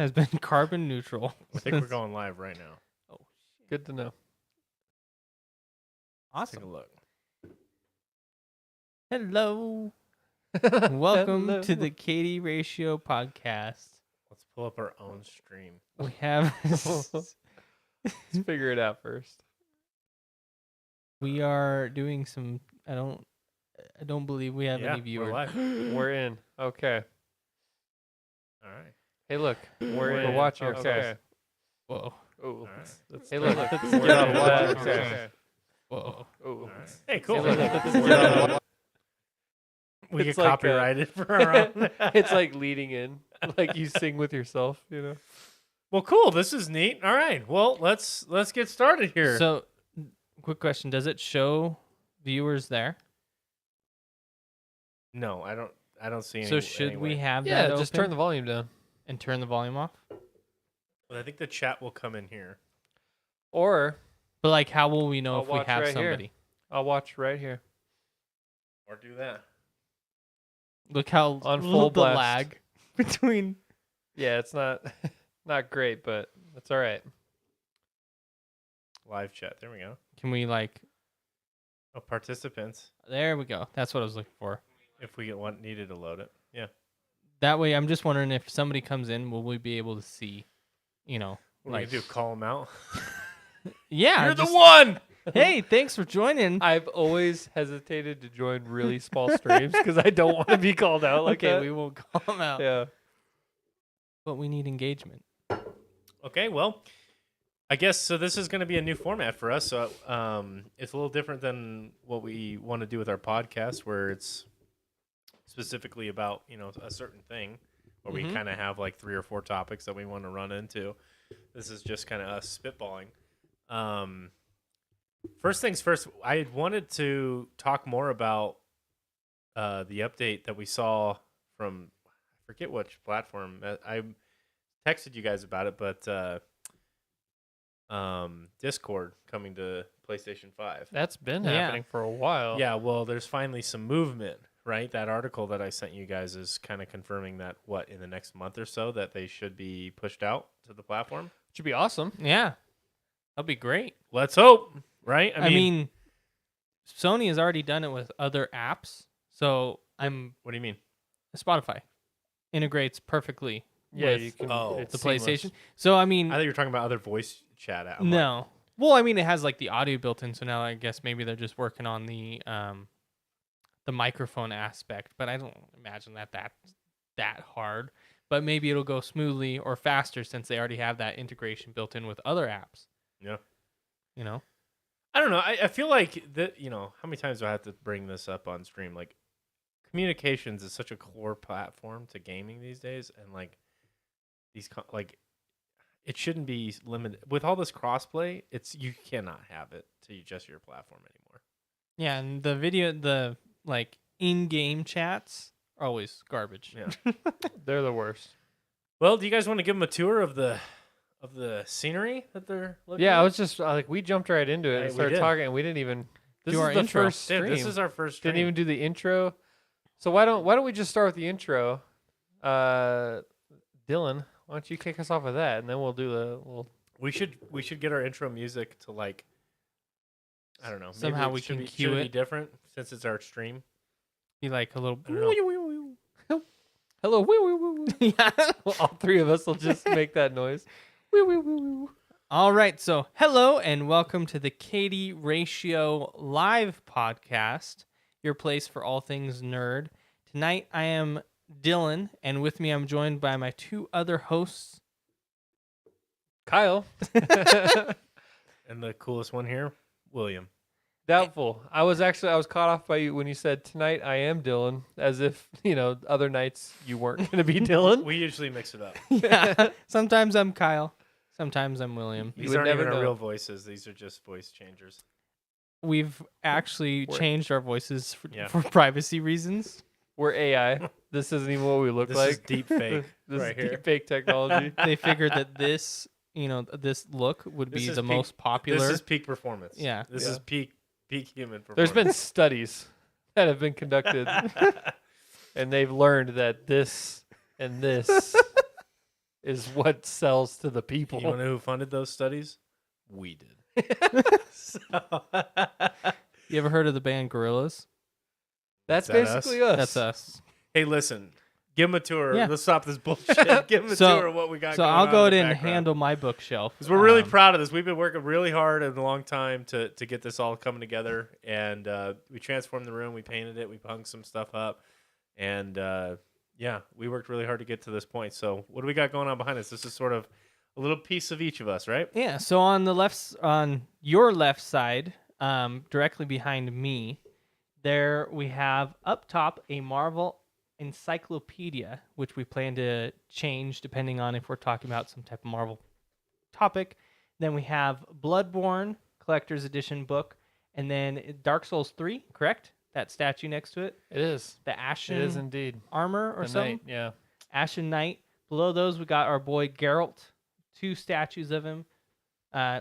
has been carbon neutral. I think we're going live right now. Oh, Good to know. Let's take a awesome. look. Hello. Welcome to the Katie Ratio podcast. Let's pull up our own stream. We have Let's figure it out first. we are doing some I don't believe we have any We're viewers. live. We're in. Okay. All right. Hey, look. We're in. watching Okay. ourselves. Whoa. Oh. All right. Hey, look. Let's We're get not on watching that. ourselves. Whoa. Oh. All right. Hey, cool. Hey, look. We're not- we It's get like, copyrighted for our own. It's like leading in, like you sing with yourself, you know. Well, cool. This is neat. All right. Well, let's get started here. So, quick question, does it show viewers there? No, I don't see any. So should we anyway. have Yeah, that just open turn the volume down. and turn the volume off? Well, I think the chat will come in here. Or But like how will we know I'll if we watch have right here. somebody? I'll watch right here. Or do that. Look how On full the blast. lag between Yeah, it's not not great, but it's all right. Live chat. There we go. Can we like Oh, participants. there we go. That's what I was looking for. If we needed to load it. Yeah. That way I'm just wondering if somebody comes in, will we be able to see, you know, What like do we do? Call them out? yeah, You're just, the one! hey, thanks for joining. I've always hesitated to join really small streams because I don't want to be called out like Okay, that. we won't call them out. Yeah. But we need engagement. Okay, well, I guess so. This is going to be a new format for us. So it's a little different than what we want to do with our podcast, where it's specifically about a certain thing, where we kind of have like 3 or 4 topics that we want to run into. This is just kind of us spitballing. First things first, I wanted to talk more about the update that we saw from I forget which platform. I texted you guys about it, but Discord coming to PlayStation 5. That's been Yeah. happening for a while. Yeah, well, there's finally some movement, right? That article that I sent you guys is kind of confirming that in the next month or so that they should be pushed out to the platform. Should be awesome. Yeah. That'll be great. Let's hope, right? I mean Sony has already done it with other apps. So what do you mean? Spotify integrates perfectly Yeah, with you can. Oh. it's the seamless. PlayStation. So I mean I thought you were talking about other voice chat apps. no. Well, I mean it has like the audio built in, so now I guess maybe they're just working on the microphone aspect, but I don't imagine that hard. But maybe it'll go smoothly or faster since they already have that integration built in with other apps. Yeah. You know? I don't know. I feel like that. How many times do I have to bring this up on stream? Like, communications is such a core platform to gaming these days, and like it shouldn't be limited with all this crossplay. You cannot have it to just your platform anymore. Yeah, and the like in-game chats are always garbage. Yeah. They're the worst. Well, do you guys want to give them a tour of the scenery that they're looking Yeah, at? I was just like, we jumped right into it Yeah, and we started did. talking, and we didn't even. This Do is our the intro. first stream. Dude, this is our first stream. Didn't even do the intro. So why don't we just start with the intro? Dylan, why don't you kick us off with that, and then we'll do the little. We should get our intro music to like, I don't know. Maybe Somehow it we should can be, cue should it. be different since it's our stream. Be like a little I don't know. Hello, woo woo woo. yeah. All 3 of us will just make that noise. Woo woo woo woo. All right, so hello and welcome to the Katie Ratio live podcast, your place for all things nerd. Tonight I am Dylan, and with me I'm joined by my 2 other hosts. Kyle. And the coolest one here, William. Doubtful. I was caught off by you when you said tonight I am Dylan, as if other nights you weren't going to be Dylan. We usually mix it up. Yeah, sometimes I'm Kyle, sometimes I'm William. These would aren't never even our know. real voices. These are just voice changers. We've actually We're- changed our voices Yeah. for privacy reasons. We're AI. This isn't even what we look This like. is deep fake This right is here. deep fake technology. They figured that this look would This be is the peak- most popular. This is peak performance. Yeah. This Yeah. is peak human performance. There's been studies that have been conducted, and they've learned that this and this is what sells to the You people. want to know who funded those studies? We did. So, You ever heard of the band Gorillaz? That's Is that us? basically us. That's us. hey, listen, give them a tour. Yeah. Let's stop this bullshit. Give them a So- tour of what we got So going I'll on go in ahead the and background. handle my bookshelf. Because we're really proud of this. We've been working really hard and a long time to get this all coming together. And we transformed the room. We painted it. We hung some stuff up. And, yeah, we worked really hard to get to this point. So what do we got going on behind us? This is sort of a little piece of each of us, right? Yeah. So on your left side, directly behind me, there we have up top a Marvel encyclopedia, which we plan to change depending on if we're talking about some type of Marvel topic. Then we have Bloodborne Collector's Edition book, and then Dark Souls 3, correct? That statue next to it, It is. the Ashen It is indeed. armor or The something. knight, yeah. Ashen Knight. Below those, we got our boy Geralt. 2 statues of him,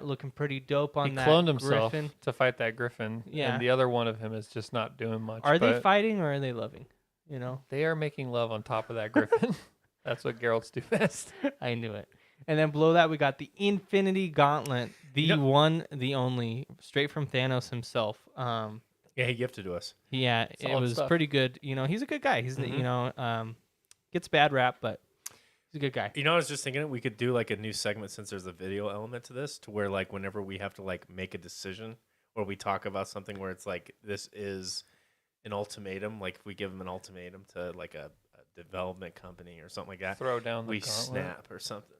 looking pretty dope on He that cloned himself griffin. to fight that griffin. Yeah. And the other one of him is just not doing much. Are they but fighting or are they loving? You know, They are making love on top of that griffin. That's what Geralt's do best. I knew it. And then below that, we got the Infinity Gauntlet, the Yep. one, the only, straight from Thanos himself. Yeah, he gifted to us. Yeah, it Solid was stuff. pretty good. You know, he's a good guy. He's Mhm. you know, gets bad rap, but he's a good guy. You know, I was just thinking we could do like a new segment since there's a video element to this, to where like whenever we have to like make a decision or we talk about something where it's like this is an ultimatum, like if we give them an ultimatum to like a development company or something like that, Throw down the we gauntlet. snap or something.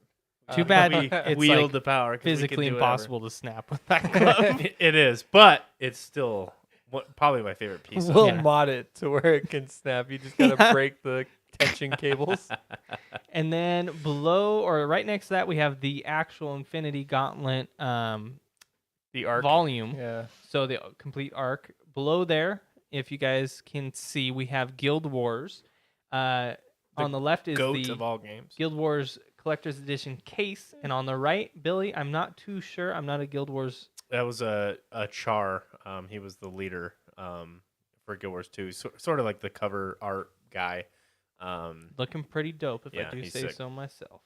Too bad we it's wield like the power. 'cause we can physically do whatever. impossible to snap with that glove. It is, but it's still probably my favorite piece. of We'll it. Yeah. mod it to where it can snap. You just gotta Yeah. break the tension cables. And then below or right next to that, we have the actual Infinity Gauntlet The arc. volume. Yeah. So the complete arc. Below there, if you guys can see, we have Guild Wars. On the left is Goat the of all games. Guild Wars Collector's Edition case. And on the right, Billy, I'm not too sure. I'm not a Guild Wars. That was a Char. He was the leader for Guild Wars 2. Sort of like the cover art guy. Looking pretty dope, if Yeah, I do he's say sick. so myself.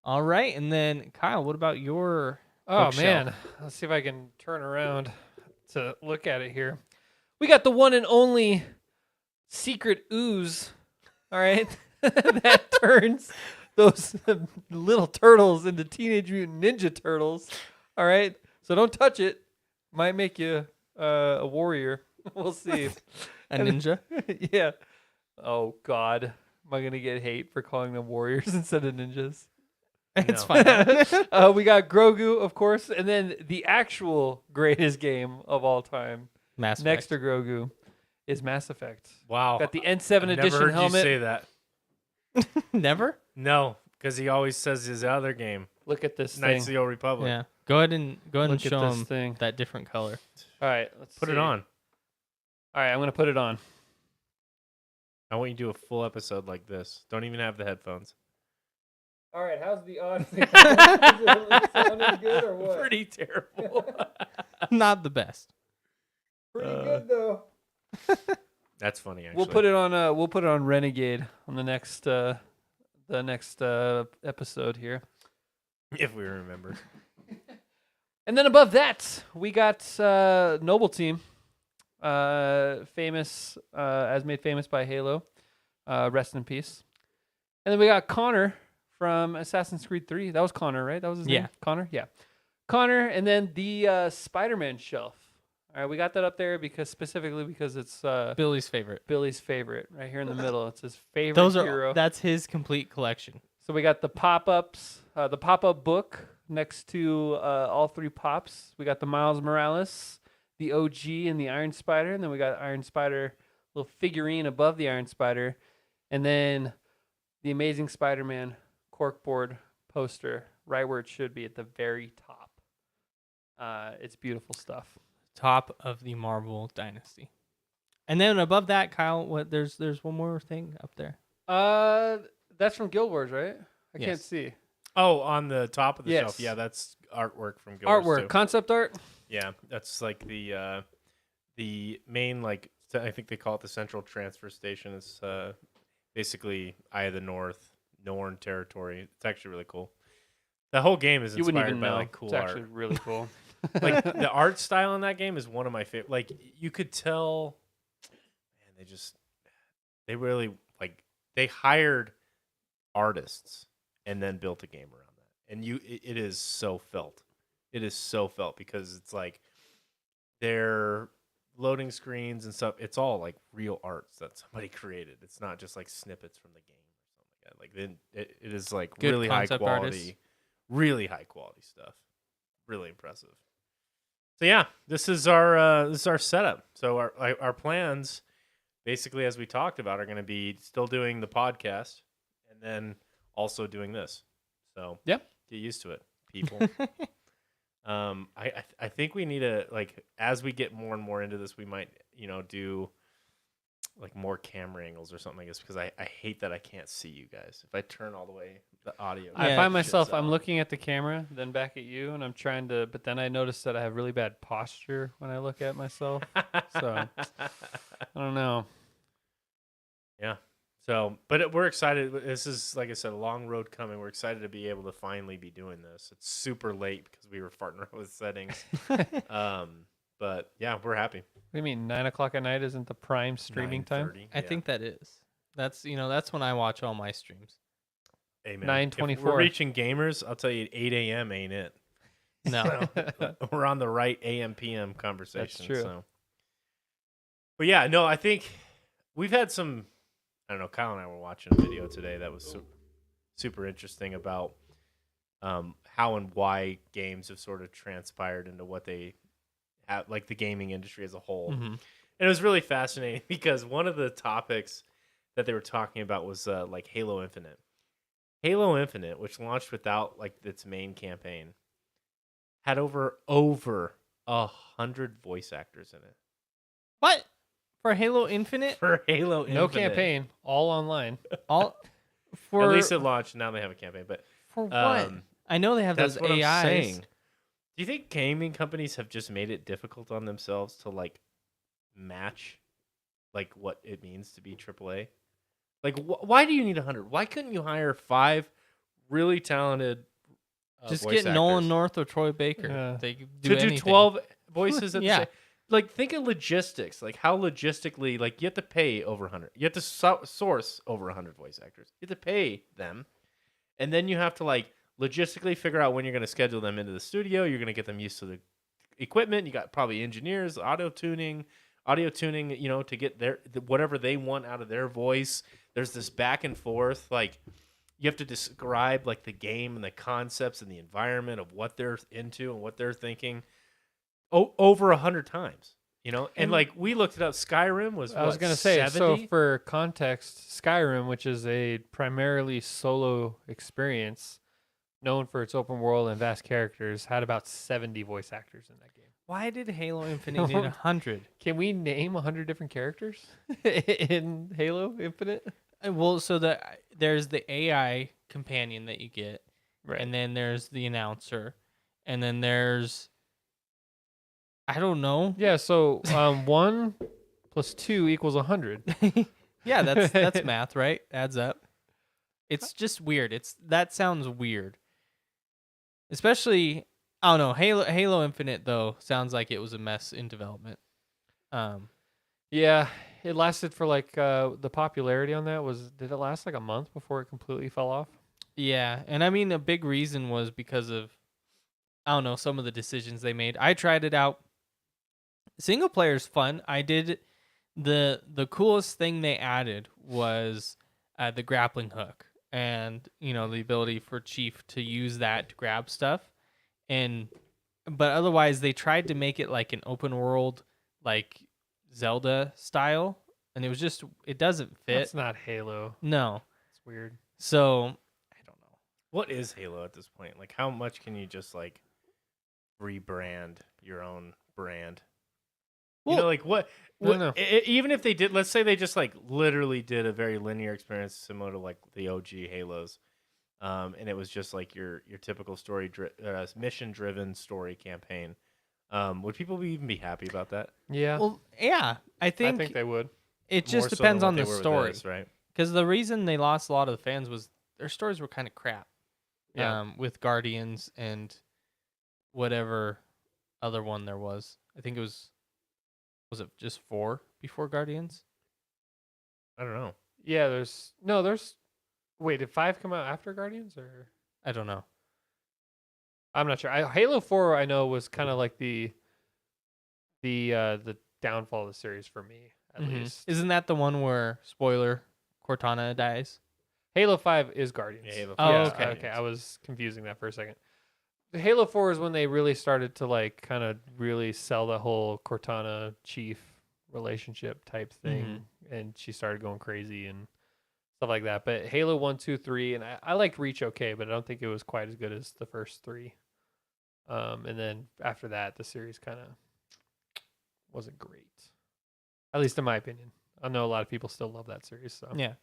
All right. And then, Kyle, what about your Oh bookshelf? man. Let's see if I can turn around to look at it here. We got the one and only secret ooze. All right. That turns those little turtles into Teenage Mutant Ninja Turtles. All right. So don't touch it. Might make you a warrior. We'll see. A ninja? Yeah. Oh God. Am I gonna get hate for calling them warriors instead of ninjas? It's No. fine. We got Grogu, of course, and then the actual greatest game of all time, Mass next Effect. to Grogu, is Mass Effect. Wow. Got the N7 I've edition never heard helmet. you say that. Never? No, because he always says his other game, Look at this Knights of thing. the Old Republic. Yeah. Go ahead and Look at show this him thing. that different color. All right, let's Put see. it on. All right, I'm gonna put it on. I want you to do a full episode like this. Don't even have the headphones. All right, how's the audio? Is it sounding good or what? Pretty terrible. Not the best. Pretty good though. That's funny. Actually, We'll put it on. We'll put it on Renegade on the next episode here. if we remember. And then above that, we got Noble Team, famous as made famous by Halo. Rest in peace. And then we got Connor from Assassin's Creed 3. That was Connor, right? That was his Yeah. name? Connor? Yeah. Connor, and then the Spider-Man shelf. All right, we got that up there specifically because it's Billy's favorite. Billy's favorite right here in the middle. It's his favorite Those hero. are that's his complete collection. So we got the pop-ups, the pop-up book next to all 3 pops. We got the Miles Morales, the OG, and the Iron Spider. And then we got Iron Spider, little figurine above the Iron Spider. And then the Amazing Spider-Man corkboard poster right where it should be at the very top. It's beautiful stuff. Top of the Marvel Dynasty. And then above that, Kyle, what there's one more thing up there. That's from Guild Wars, right? I can't Yes. see. Oh, on the top of the Yes. shelf. Yeah, that's artwork from Guild Wars Artwork, 2. concept art. Yeah, that's like the main, like, I think they call it the central transfer station. It's basically Eye of the North, Norn territory. It's actually really cool. The whole game is You wouldn't inspired even by know. like cool It's actually art. really cool. Like the art style in that game is one of my favorite. Like you could tell, man, they really like they hired artists and then built a game around that. And it is so felt. It is so felt because it's like their loading screens and stuff. It's all like real arts that somebody created. It's not just like snippets from the game or something like that. Like then it is like Good really high concept quality, artists. really high quality stuff. Really impressive. So yeah, this is our setup. So our plans, basically as we talked about, are going to be still doing the podcast and then also doing this. So Yep. get used to it, people. I think we need to, like, as we get more and more into this, we might do like more camera angles or something, I guess, because I hate that I can't see you guys. If I turn all the way, the audio. I Yeah, find it myself, shits I'm out. looking at the camera, then back at you, and I'm trying to, but then I notice that I have really bad posture when I look at myself. So, I don't know. Yeah. So, but we're excited. This is, like I said, a long road coming. We're excited to be able to finally be doing this. It's super late because we were farting around with settings. But yeah, we're happy. What do you mean, 9 o'clock at night isn't the prime streaming time? 9:30, I think that is. That's that's when I watch all my streams. Amen. If 9:24. we're reaching gamers, I'll tell you, 8 a.m. ain't it. No. We're on the right AM PM conversation. true. So. But yeah, no, I think we've had some. I don't know. Kyle and I were watching a video today that was super interesting about how and why games have sort of transpired into what they have, like the gaming industry as a whole. Mhm. And it was really fascinating because one of the topics that they were talking about was like Halo Infinite. Halo Infinite, which launched without like its main campaign, had over 100 voice actors in it. What? For Halo Infinite? For Halo No Infinite. campaign, all online. All for At least it launched. Now they have a campaign, but for what? I know they have that's those what AIs. I'm saying. Do you think gaming companies have just made it difficult on themselves to like match like what it means to be AAA? Like, why do you need 100? Why couldn't you hire 5 really talented Just voice get Nolan actors North or Troy Baker. Yeah. They could to do do anything. 12 voices at Yeah. the same? Like, think of logistics. Like, how logistically, like, you have to pay over 100. You have to source over 100 voice actors. You have to pay them. And then you have to, like, logistically figure out when you're going to schedule them into the studio. You're going to get them used to the equipment. You got probably engineers, audio tuning, to get whatever they want out of their voice. There's this back and forth. Like, you have to describe, like, the game and the concepts and the environment of what they're into and what they're thinking. Over 100 times, and like we looked it up. Skyrim was I was what, going to say, 70? so for context, Skyrim, which is a primarily solo experience, known for its open world and vast characters, had about 70 voice actors in that game. Why did Halo Infinite need 100? Can we name 100 different characters in Halo Infinite? Well, so there's the AI companion that you get, Right. and then there's the announcer, and then there's I don't know. Yeah, so 1 plus 2 equals 100. Yeah, that's math, right? Adds up. It's just weird. That sounds weird. Especially, I don't know. Halo Infinite though sounds like it was a mess in development. Yeah, it lasted for like the popularity on that did it last like a month before it completely fell off? Yeah, and I mean a big reason was because of I don't know, some of the decisions they made. I tried it out. Single player's fun. I did the coolest thing they added was the grappling hook and the ability for Chief to use that to grab stuff. But otherwise they tried to make it like an open world like Zelda style, and it doesn't fit. It's not Halo. No. It's weird. So I don't know. What is Halo at this point? Like, how much can you just like rebrand your own brand? Well, Like what? I don't know. Even if they did, let's say they just like literally did a very linear experience similar to like the OG Halos, and it was just like your typical mission driven story campaign. Would people even be happy about that? Yeah. Well, yeah, I I think think they would. it just More so depends than on what the they were with story. this, right? Because the reason they lost a lot of the fans was their stories were kind of crap. Yeah. With Guardians and whatever other one there was. I think it was it just 4 before Guardians? I don't know. Yeah, there's wait, did 5 come out after Guardians or I don't know. I'm not sure. Halo 4 I know was kind of like the downfall of the series for me at least. Isn't that the one where spoiler Cortana dies? Halo 5 is Guardians. Yeah, Halo Oh, is okay. Okay, I was confusing that for a second. The Halo 4 is when they really started to like kind of really sell the whole Cortana Chief relationship type thing, and she started going crazy and stuff like that. But Halo 1, 2, 3, and I liked Reach okay, but I don't think it was quite as good as the first 3. And then after that, the series kind of wasn't great, at least in my opinion. I know a lot of people still love that series. So Yeah.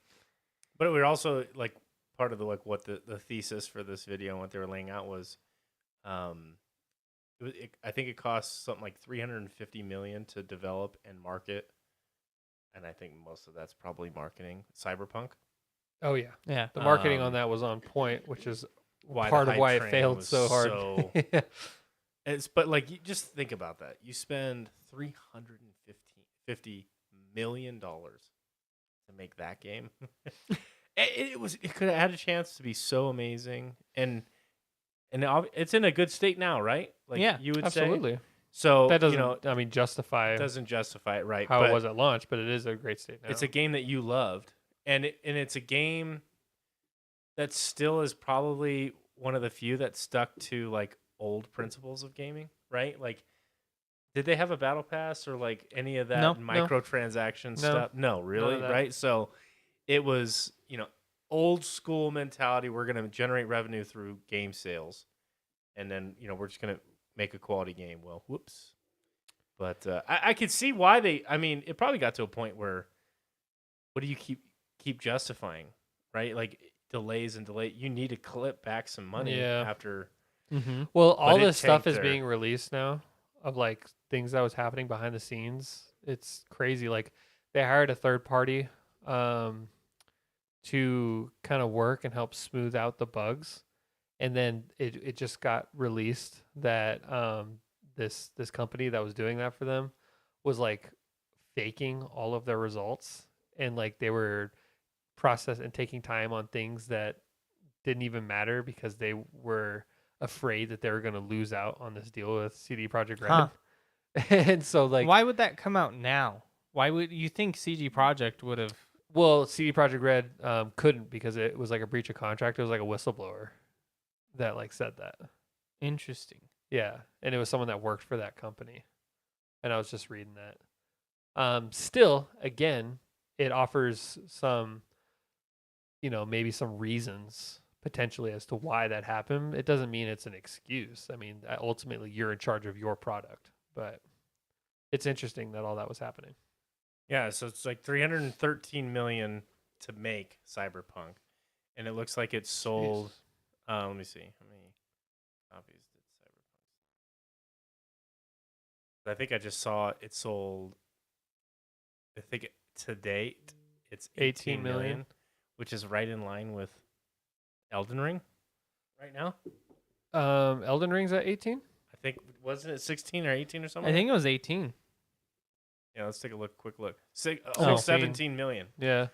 But we're also like part of the like what the thesis for this video and what they were laying out was, I think it costs something like $350 million to develop and market, and I think most of that's probably marketing Cyberpunk. Oh yeah, Yeah. the marketing on that was on point, which is Why part the of hype why it train failed was so hard. Yeah. But like, you just think about that. You spend $350 million to make that game. It could have had a chance to be so amazing, and it's in a good state now, right? Like, Yeah, you would Absolutely. say. So That doesn't, you know, I mean, justify doesn't justify it, right? how but it was at launch, but it is a great state now. it's a game that you loved, and it's a game that still is probably one of the few that stuck to like old principles of gaming, right? Like, did they have a battle pass or like any of that No. microtransaction stuff? No, really, that. right? So it was, old school mentality. We're going to generate revenue through game sales, and then we're just going to make a quality game. Well, whoops. But I could see why they. I mean, it probably got to a point where, what do you keep justifying, right? Like, delays and delay. You need to clip back some money after. Well, all But it this stuff tanked is there. being released now of like things that was happening behind the scenes. It's crazy. Like they hired a third party to kind of work and help smooth out the bugs, and then it just got released that this company that was doing that for them was like faking all of their results, and like they were process and taking time on things that didn't even matter because they were afraid that they were going to lose out on this deal with CD Projekt Red. Huh. And so like, why would that come out now? Why would you think CG Projekt would have? well, CD Projekt Red couldn't because it was like a breach of contract. It was like a whistleblower that like said that. Interesting. Yeah. And it was someone that worked for that company. And I was just reading that. Still, again, it offers some, maybe some reasons potentially as to why that happened. It doesn't mean it's an excuse. I mean, ultimately, you're in charge of your product. But it's interesting that all that was happening. Yeah, so it's like $313 million to make Cyberpunk, and it looks like it sold. Let me see how many copies did Cyberpunk. I think I just saw it sold. I think to date it's 18 million, which is right in line with Elden Ring right now. Elden Ring's at 18? I think, wasn't it 16 or 18 or something? I think it was 18. Yeah, let's take a quick look. 17 million. Yeah.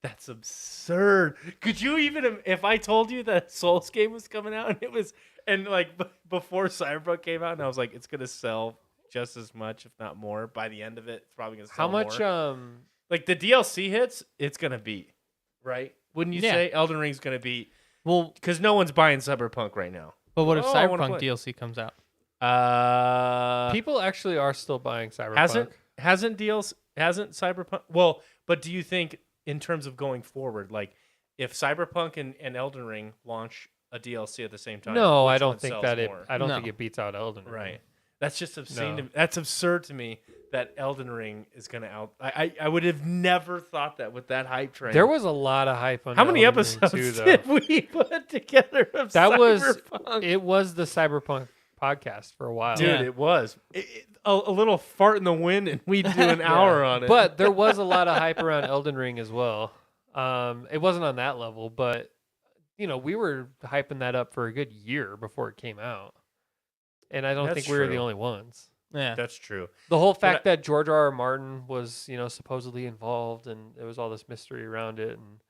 That's absurd. Could you even, if I told you that Souls game was coming out and it was, and like before Cyberpunk came out, and I was like, it's gonna sell just as much, if not more, by the end of it, it's probably gonna sell How much? more. Like the DLC hits, it's gonna beat, right? Wouldn't you say Elden Ring's gonna beat? Well, Because no one's buying Cyberpunk right now. but what if I wanna Cyberpunk play. DLC comes out? People actually are still buying Cyberpunk. Hasn't Cyberpunk? Well, but do you think in terms of going forward, like if Cyberpunk and Elden Ring launch a DLC at the same time? No, which I don't one think sells that more? I don't No. think it beats out Elden Ring. Right. That's just obscene. No. That's absurd to me that Elden Ring is going to out. I would have never thought that with that hype train. There was a lot of hype on How many Elden Ring episodes too, though. did we put together of That was Cyberpunk? it was the Cyberpunk podcast for a while. Dude, Yeah. it was. A little fart in the wind, and we'd do an hour on it. But there was a lot of hype around Elden Ring as well. It wasn't on that level, but we were hyping that up for a good year before it came out. And I don't That's think we were the true. only ones. Yeah. That's true. The whole fact that George R. R. Martin was, supposedly involved, and there was all this mystery around it, and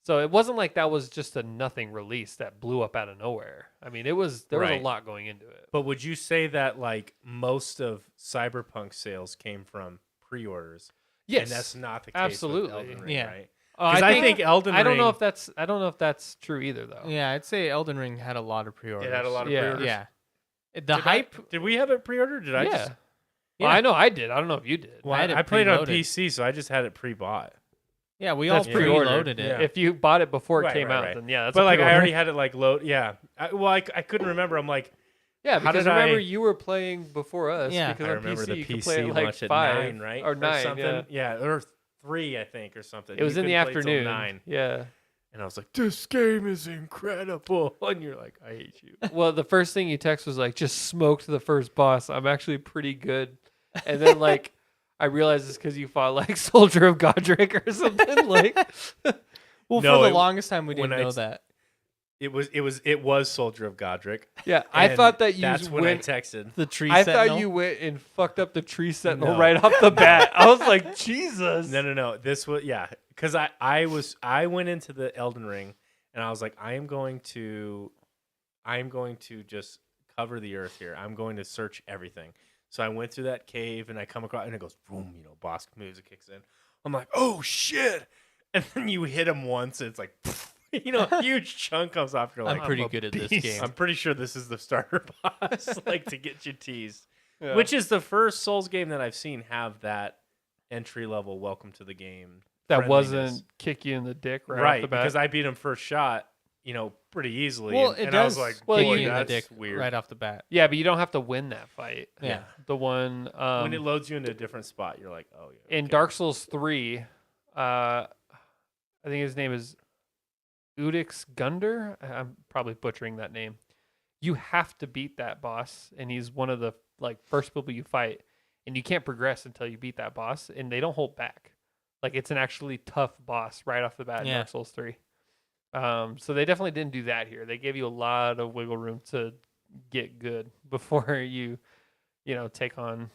so it wasn't like that was just a nothing release that blew up out of nowhere. I mean, there was a Right. lot going into it. But would you say that like most of Cyberpunk sales came from pre-orders? Yes, And that's not the case absolutely. with Elden Ring, Yeah. right? I Because I think Elden Ring. I don't know if that's true either, though. Yeah, I'd say Elden Ring had a lot of pre-orders. it had a lot of Yeah. pre-orders. Yeah. The Did hype. did we have it pre-ordered? Did I Yeah. just? Well, I know I did. I don't know if you did. Well, I had it I played on preloaded. PC, so I just had it pre-bought. Yeah, we That's all pre-ordered. preloaded it. Yeah. If you bought it before it Right, came right, out, right. then yeah, that's But a like I pre-order. already had it like load. Yeah. I couldn't remember. I'm like, Yeah, How because did remember I- you were playing before us. Yeah. because I on remember PC the you could PC play at like launch at 5 9, right? or 9, something. Yeah, or 3, I think, or something. It was You in the couldn't play till afternoon. 9. Yeah. And I was like, this game is incredible. And you're like, I hate you. Well, the first thing you text was like, just smoked the first boss. I'm actually pretty good. And then like, I realized it's because you fought like Soldier of Godric or something. Like, Well, No, for the it- longest time, we when didn't I know s- that. It was Soldier of Godric. yeah, I And thought that you that's when went. I texted. The tree I sentinel. thought you went and fucked up the tree sentinel No. right off the bat. I was like, Jesus. No. This was because I went into the Elden Ring and I was like, I am going to just cover the earth here. I'm going to search everything. So I went through that cave and I come across and it goes boom, boss music kicks in. I'm like, oh shit! And then you hit him once and it's like, a huge chunk comes off. You're like, I'm pretty a good at this beast. game. I'm pretty sure this is the starter boss, like to get you teased. Yeah. Which is the first Souls game that I've seen have that entry level welcome to the game. that friendliness. wasn't kick you in the dick right, off right the bat. because I beat him first shot, pretty easily. Well, and, it and does. I was like, Well, kick boy, you in the that's dick weird. right off the bat. Yeah, but you don't have to win that fight. Yeah. The one When it loads you into a different spot, you're like, oh yeah. in okay. Dark Souls 3, I think his name is Udix Gunder. I'm probably butchering that name. You have to beat that boss, and he's one of the first people you fight, and you can't progress until you beat that boss, and they don't hold back. Like it's an actually tough boss right off the bat in Yeah. Dark Souls 3. So they definitely didn't do that here. They gave you a lot of wiggle room to get good before you take on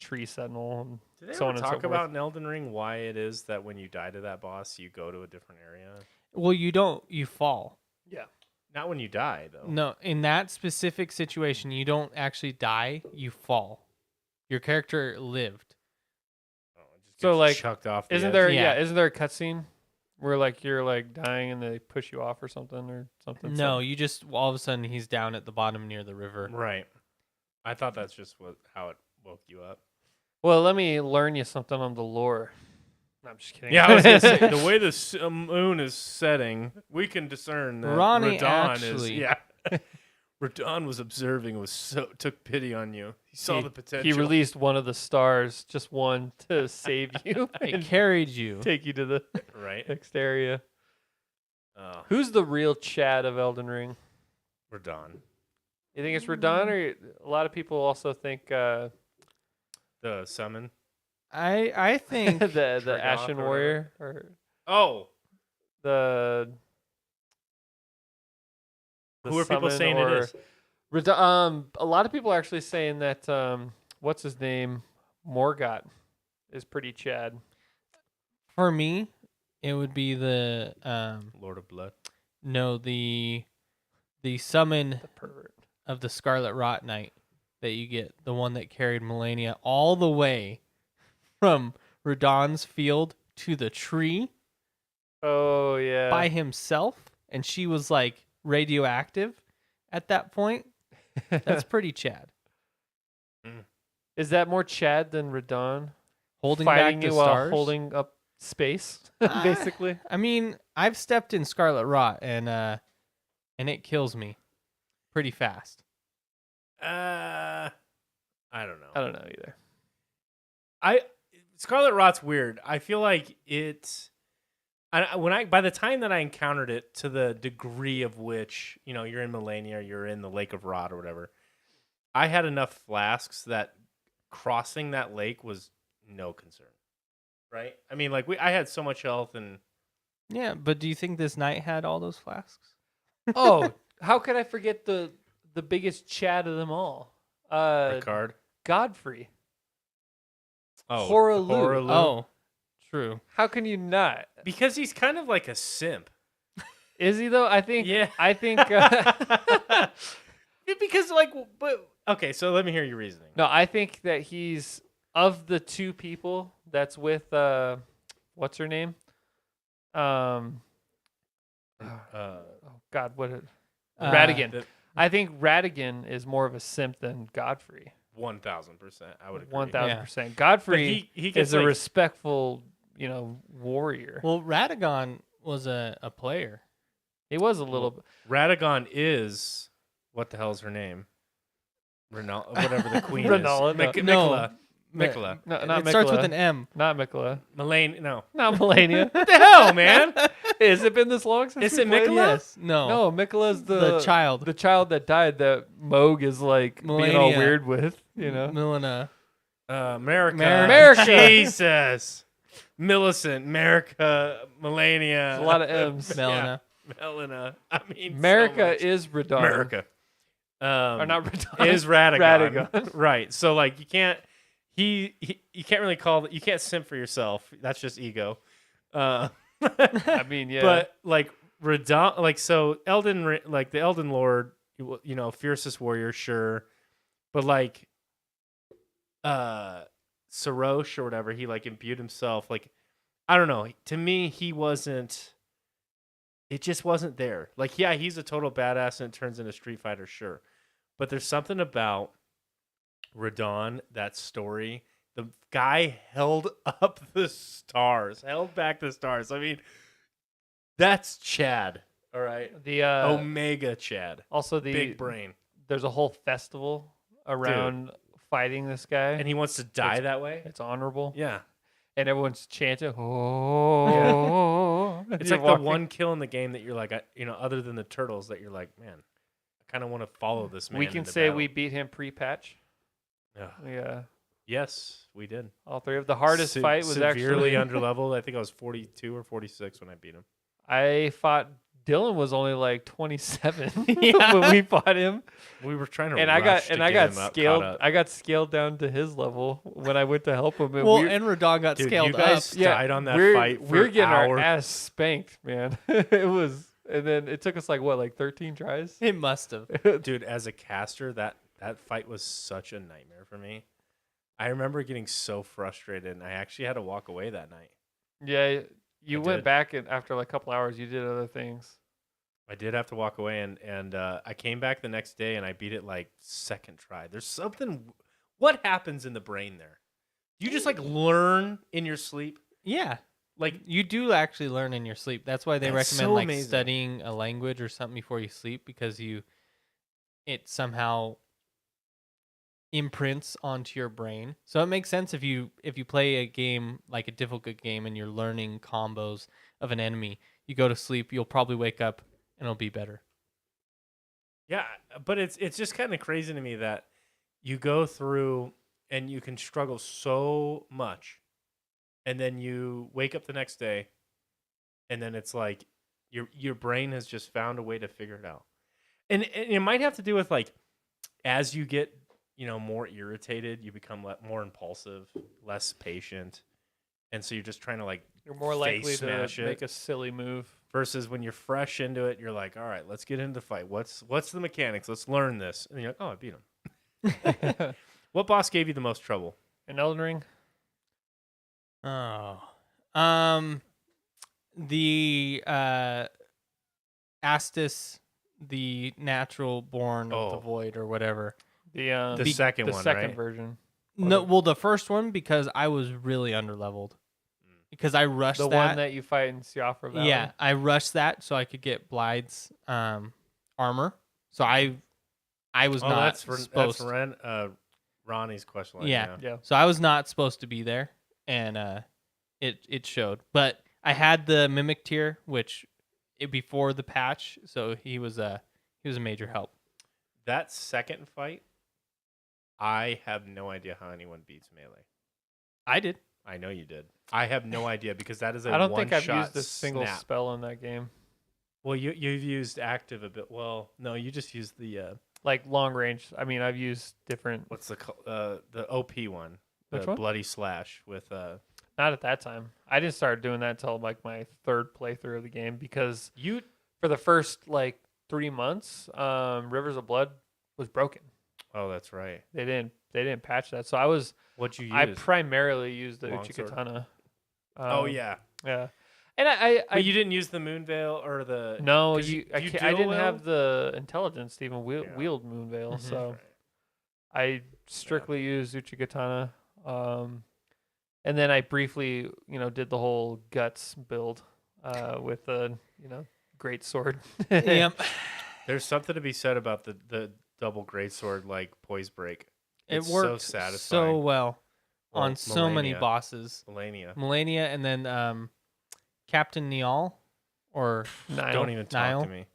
Tree Sentinel and Did they so on ever and so talk forth. about in Elden Ring why it is that when you die to that boss, you go to a different area? Well, you fall. Not when you die, though. No, in that specific situation, you don't actually die. You fall. Your character lived. Oh, it just So, gets like, chucked off. The Isn't edge. there? Yeah. Isn't there a cutscene where you're dying and they push you off or something or something? No, you just all of a sudden he's down at the bottom near the river. Right. I thought that's just how it woke you up. Well, let me learn you something on the lore. No, I'm just kidding. Yeah, I was gonna say the way the moon is setting, we can discern that Ronnie Radon actually- Radon was observing, took pity on you. He saw the potential. He released one of the stars, just one, to save you It and carried you. take you to the right. next area. Oh, Who's the real Chad of Elden Ring? Radon, You think it's Radon, or a lot of people also think the summon. I think the Trigoth Ashen or Warrior or Oh, the who are people summon saying or- it is? A lot of people are actually saying that what's his name, Morgott, is pretty Chad. for me, it would be the Lord of Blood. no the summon The pervert. of the Scarlet Rot Knight that you get, the one that carried Melania all the way from Radon's field to the tree Oh yeah. by himself, and she was like radioactive at that point. That's pretty Chad. Is that more Chad than Radon? Holding Fighting back the you while stars. holding up space, Ah. basically. I mean, I've stepped in Scarlet Rot and it kills me pretty fast. I don't know. I don't know either. Scarlet Rot's weird. I feel like it's by the time that I encountered it, to the degree of which you're in Melania, you're in the Lake of Rot or whatever, I had enough flasks that crossing that lake was no concern. Right? I mean, I had so much health and Yeah, but do you think this knight had all those flasks? Oh, how could I forget the biggest Chad of them all? Ricard. Godfrey. Oh, Horalu. Horalu. Oh, true. How can you not? Because he's kind of like a simp. Is he though? I think. Yeah. I think. Because like, but okay. So let me hear your reasoning. No, I think that he's of the two people that's with what's her name? Oh God, Radigan. the- I think Radigan is more of a simp than Godfrey. 1000%. I would agree. 1000%. But Godfrey he gets is a like, respectful, warrior. Well, Radagon was a player. He was a little. Radagon is what the hell's her name? Whatever the queen Rinola, is. no. Mikola. Mikola. No, not It starts with Mikola. an M. Not Mikola. Melania. No. Not Melania. What the hell, man? Has it been this long since Is we it played? Mikola? Yes. No. No, Mikola's The child. The child that died that Moog is like being all Melania. weird with, you know. Milena. America. America. Jesus. Millicent. America. Melania. There's a lot of M's. Melena. Melina. I mean, America so much. is Radar. America. Or not Radar. Is Radagon. Radagon. Right. So like you can't you can't really you can't simp for yourself. That's just ego. I mean, yeah. But like Radon, like so like the Elden Lord, fiercest warrior, sure. But like Sarosh or whatever, he like imbued himself. Like I don't know. To me, it just wasn't there. Like, yeah, he's a total badass and it turns into Street Fighter, sure. But there's something about Radon, that story. The guy held up the stars, held back the stars. I mean, that's Chad. All right. the Omega Chad. also the Big brain. there's a whole festival around fighting this guy. And he wants to die that way? It's honorable. Yeah. And everyone's chanting, oh. It's like the one kill in the game that you're like, other than the turtles, that you're like, man, I kind of want to follow this man. We can into say battle. we beat him pre-patch. Ugh. Yeah. Yes, we did. All three of the hardest fight was severely actually underleveled. I think I was 42 or 46 when I beat him. I fought Dylan was only like 27 Yeah. when we fought him. We were trying to And I got scaled I got scaled down to his level when I went to help him. And Well, we're, and Radon got Dude, scaled you guys up. died on that we're, fight for we're getting hours. our ass spanked, man. It was, and then it took us like 13 tries. It must have. Dude, as a caster, that fight was such a nightmare for me. I remember getting so frustrated, and I actually had to walk away that night. Yeah, you I went did. back and after like a couple hours, you did other things. I did have to walk away, and I came back the next day, and I beat it like second try. There's something. What happens in the brain there? You just like learn in your sleep. Yeah. Like You do actually learn in your sleep. That's why they That's recommend so like amazing. studying a language or something before you sleep, because it somehow imprints onto your brain. So it makes sense if you play a game, like a difficult game, and you're learning combos of an enemy, you go to sleep, you'll probably wake up and it'll be better. yeah, but it's just kind of crazy to me that you go through and you can struggle so much, and then you wake up the next day, and then it's like your brain has just found a way to figure it out, and it might have to do with like as you get more irritated, you become more impulsive, less patient, and so you're just trying to like You're more face likely to smash it. make a silly move. Versus when you're fresh into it, you're like, all right, let's get into the fight. What's the mechanics? Let's learn this. And you're like, oh, I beat him. What boss gave you the most trouble? In Elden Ring, Oh. The Astus, the natural born of the Oh. void or whatever. the second the one, second right? version, No, well, the first one, because I was really underleveled. Because I rushed the that. one that you fight in Siofra Valley. Yeah, I rushed that so I could get Blide's armor. So I was not supposed. that's Ronnie's question line. Yeah. Yeah. So I was not supposed to be there, and it showed. But I had the Mimic tier, which before the patch, so he was a major help. That second fight, I have no idea how anyone beats melee. I did. I know you did. I have no idea because that is a I don't think I've one-shot used a single snap. spell in that game. Well, you've used active a bit. Well, no, you just used the Like long range. I mean, I've used different. what's the OP one, Which the one? bloody slash with Not at that time. I didn't start doing that until like my third playthrough of the game because you. for the first like 3 months, Rivers of Blood was broken. Oh, that's right. They didn't patch that. So What'd you use? I primarily used the Longsword? Uchikatana. Oh yeah, Yeah. And I but you didn't use the Moonveil or the no, 'cause I dual didn't wield? have the intelligence to even Yeah. wield Moonveil, Mhm. so Right. I strictly used Uchikatana. And then I briefly, did the whole guts build with the, great sword. Yep. There's something to be said about the double greatsword like poise break. It It's worked so satisfying. so well Well, on so many Melania. bosses. Melania. Melania and then Captain Niall or Nile. Don't even talk Niall. to me.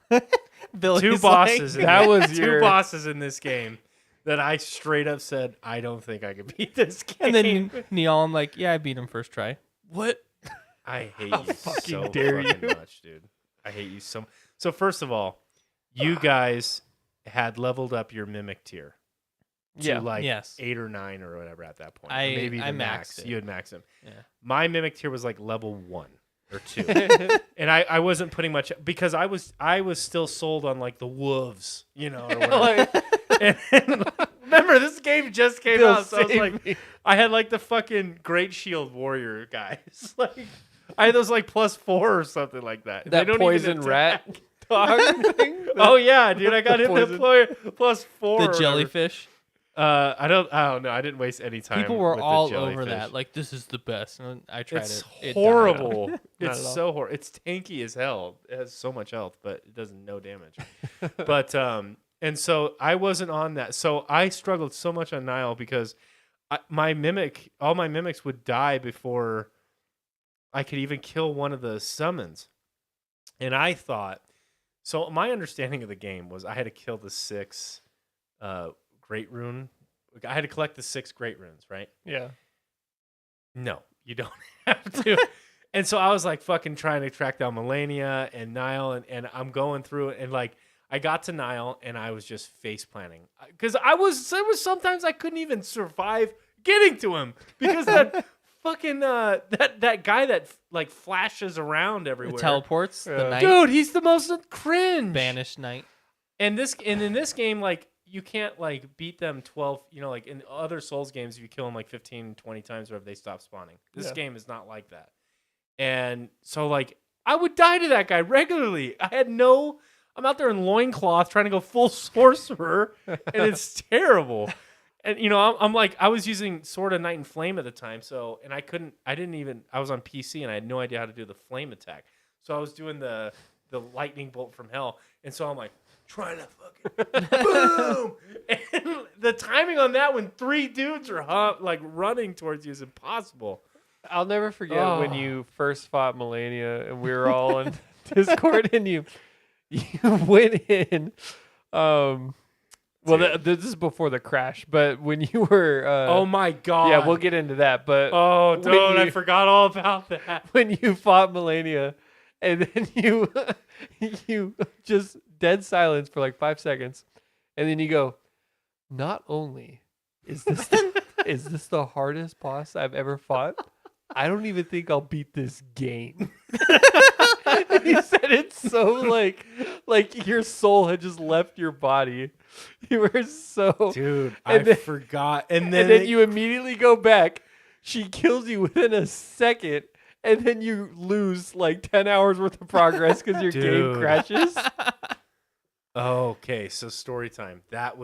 Billy's Two like- bosses. in That thi- was two your- bosses in this game that I straight up said I don't think I could beat this game. And then Niall, I'm like, yeah, I beat him first try. What? I hate How you fucking so dare fucking you. much, dude. I hate you so. So first of all, you guys had leveled up your mimic tier to Yeah. like Yes. 8 or 9 or whatever at that point. Or I- maybe I even maxed max. it. You had maxed him. Yeah. My mimic tier was like level 1 or 2. And I wasn't putting much because I was still sold on like the wolves, or whatever. Like, and remember, this game just came They'll out, so I was save like, me. I had like the fucking Great Shield Warrior guys. Like, I had those like +4 or something like that. They that don't even poison rat attack. dog thing. Oh yeah, dude, I got The him the poison- +4. or The whatever. jellyfish. I don't know. I didn't waste any time. People were with the all over jellyfish. that. Like, this is the best. And I tried It's it. It died. horrible. Not It's at all. so horrible. It's tanky as hell. It has so much health, but it does no damage. But and so I wasn't on that. So I struggled so much on Nile because all my mimics would die before I could even kill one of the summons. And I thought, so my understanding of the game was I had to kill the 6 great rune. I had to collect the 6 great runes, right? Yeah. No, you don't have to. And so I was like fucking trying to track down Melania and Nile, and I'm going through it, and like I got to Nile and I was just face planting because there was sometimes I couldn't even survive getting to him because that fucking that guy that like flashes around The everywhere. teleports. The Yeah. knight. Dude, he's the most cringe. Banished knight. And in this game, like you can't like beat them 12, like in other Souls games, if you kill them like 15, 20 times, or if they stop spawning. This Yeah. game is not like that. And so like I would die to that guy regularly. I'm out there in loincloth trying to go full sorcerer, and it's terrible. And I'm like, I was using Sword of Night and Flame at the time, and I was on PC and I had no idea how to do the flame attack. So I was doing the lightning bolt from hell. And so I'm like, trying to fucking boom. And the timing on that when 3 dudes are like running towards you is impossible. I'll never forget when Oh. you first fought Melania and we were all in Discord and you went in. Well, Dude. this is before the crash, but when you were, Oh my god. yeah, we'll get into that. But Oh, when dude, I you- forgot all about that. when you fought Melania, and then you just dead silence for like 5 seconds, and then you go, not only is this the hardest boss I've ever fought, I don't even think I'll beat this game. And you said it so like your soul had just left your body. You were so Dude, And I then- forgot. And and then, then you immediately go back. She kills you within a second, and then you lose like 10 hours worth of progress because your game Dude. crashes. Okay, so story time. That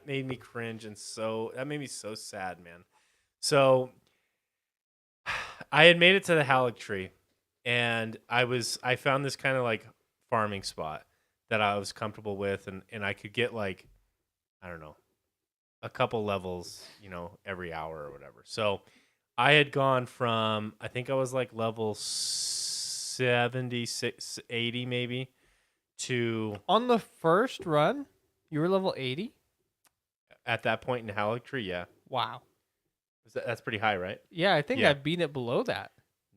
made me cringe that made me so sad, man. So I had made it to the Halleck tree, and I found this kind of like farming spot that I was comfortable with, and I could get like, I don't know, a couple levels, every hour or whatever. So I had gone from, I think I was like level 76, 80 maybe, to On the first run, you were level 80? at that point in Halleck tree, yeah. Wow. That's pretty high, right? Yeah, I think Yeah. I beat it below that.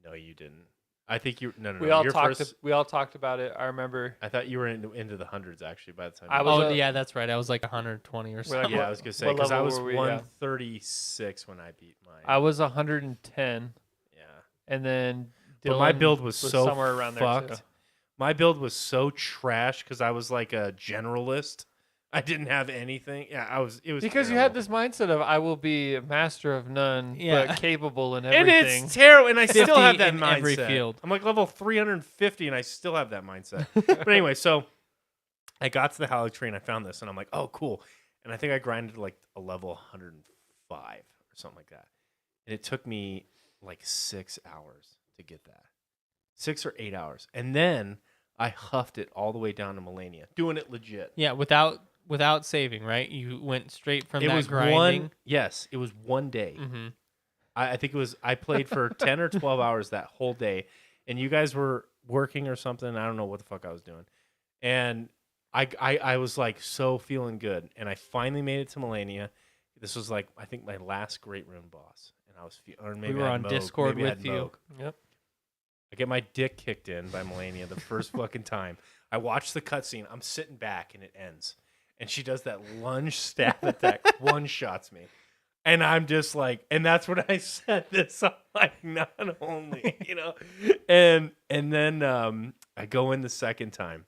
No, you didn't. I think you no. We all Your talked. first, We all talked about it. I remember. I thought you were into the hundreds actually by the time. I you- was Oh a- yeah, that's right. I was like 120 or We're something. like, yeah, I was gonna say what because I level was were we? Yeah. 136 when I beat mine. I was 110, yeah, and then but my Dylan build was so somewhere around fucked. there too. My build was so trash because I was like a generalist. I didn't have anything. Yeah, I was. It was Because you had this mindset of I will be a master of none, Yeah. but capable in and everything. it's terrible. And I still 50 have that in mindset. every field. I'm like level 350, and I still have that mindset. But anyway, so I got to the Hallowed Tree and I found this, and I'm like, oh, cool. And I think I grinded like a level 105 or something like that. And it took me like 6 hours to get that. 6 or 8 hours. And then I huffed it all the way down to Melania, doing it legit. Yeah, without saving, right? You went straight from It that was grinding. it was one day. Mm-hmm. I think it was, I played for 10 or 12 hours that whole day. And you guys were working or something. I don't know what the fuck I was doing. And I was like so feeling good. And I finally made it to Melania. This was like, I think my last Great Rune boss. And I was, or maybe We were I had on Moog, Discord maybe I had with you. Moog. Yep. I get my dick kicked in by Melania the first fucking time. I watch the cutscene. I'm sitting back and it ends. And she does that lunge stab attack, one shots me. And I'm just like, and that's when I said this. I'm like, not only, And then I go in the second time.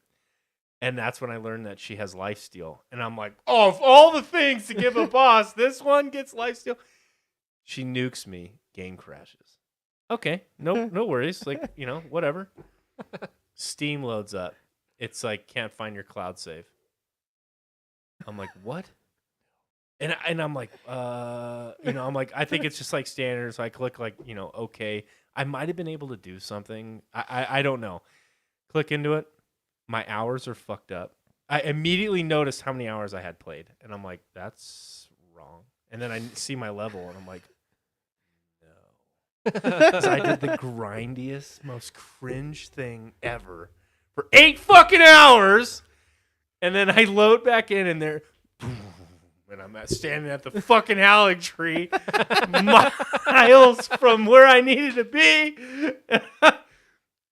And that's when I learned that she has lifesteal. And I'm like, oh, of all the things to give a boss, this one gets lifesteal. She nukes me, game crashes. Okay, no worries. Like, whatever. Steam loads up. It's like, can't find your cloud save. I'm like, what? And I'm like, I'm like, I think it's just like standard. So I click like, okay. I might have been able to do something. I don't know. Click into it. My hours are fucked up. I immediately noticed how many hours I had played. And I'm like, that's wrong. And then I see my level and I'm like, no. Because I did the grindiest, most cringe thing ever for 8 fucking hours. And then I load back in and there, and I'm standing at the fucking Hallowed Tree, miles from where I needed to be.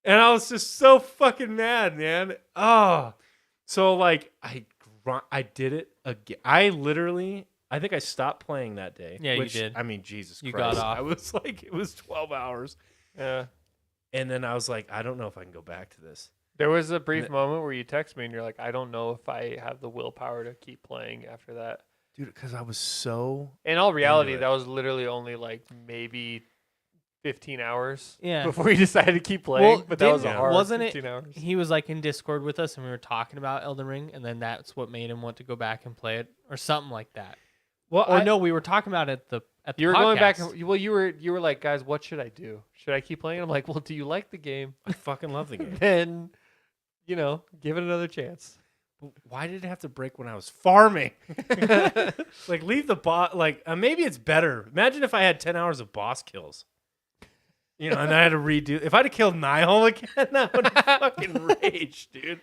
And I was just so fucking mad, man. Oh, so like I did it again. I think I stopped playing that day. Yeah, which, you did. I mean, Jesus You Christ. got off. I was like, it was 12 hours. Yeah. And then I was like, I don't know if I can go back to this. There was a brief moment where you text me and you're like, I don't know if I have the willpower to keep playing after that. Dude, because I was so... In all reality, it. that was literally only like maybe 15 hours Yeah. before you decided to keep playing. Well, but that was a didn't- hard wasn't it- 15 hours. He was like in Discord with us, and we were talking about Elden Ring, and then that's what made him want to go back and play it, or something like that. Well, Or no, we were talking about it at the You were going back. podcast. Well, you were like, guys, what should I do? Should I keep playing? I'm like, well, do you like the game? I fucking love the game. Then, give it another chance. Why did it have to break when I was farming? Like, leave the boss. Like, maybe it's better. Imagine if I had 10 hours of boss kills. And I had to redo. If I'd have killed Nihil again, I would have fucking raged, dude.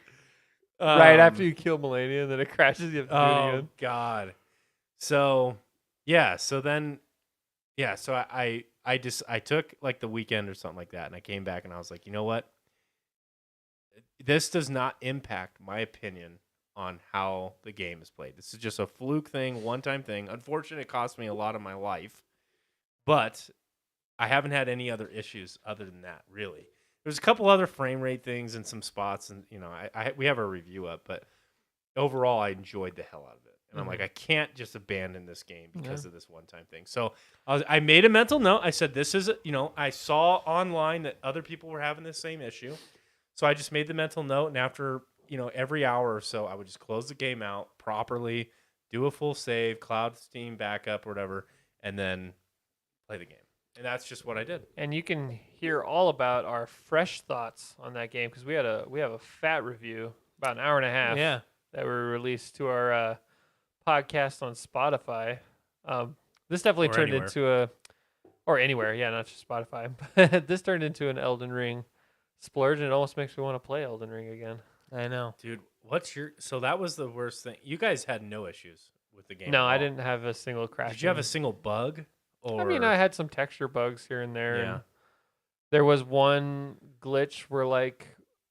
Right after you kill Melania, then it crashes. You have to do it Oh again. God. So yeah. So then, yeah. So I took like the weekend or something like that, and I came back and I was like, you know what? This does not impact my opinion on how the game is played. This is just a fluke thing, one-time thing. Unfortunately, it cost me a lot of my life, but I haven't had any other issues other than that, really. There's a couple other frame rate things in some spots, and we have our review up, but overall, I enjoyed the hell out of it. And I'm like, I can't just abandon this game because of this one-time thing. So I made a mental note. I said, this is, I saw online that other people were having the same issue. So I just made the mental note, and after, every hour or so, I would just close the game out properly, do a full save, cloud, Steam, backup, or whatever, and then play the game. And that's just what I did. And you can hear all about our fresh thoughts on that game because we have a fat review about an hour and a half. Yeah. That were released to our podcast on Spotify. This definitely Or turned anywhere. into or anywhere, yeah, not just Spotify. But this turned into an Elden Ring splurge, and it almost makes me want to play Elden Ring again. I know. Dude, so that was the worst thing. You guys had no issues with the game. No, at I all. didn't have a single crash. Did you have a single bug? Or I mean, I had some texture bugs here and there. Yeah. And There was one glitch where like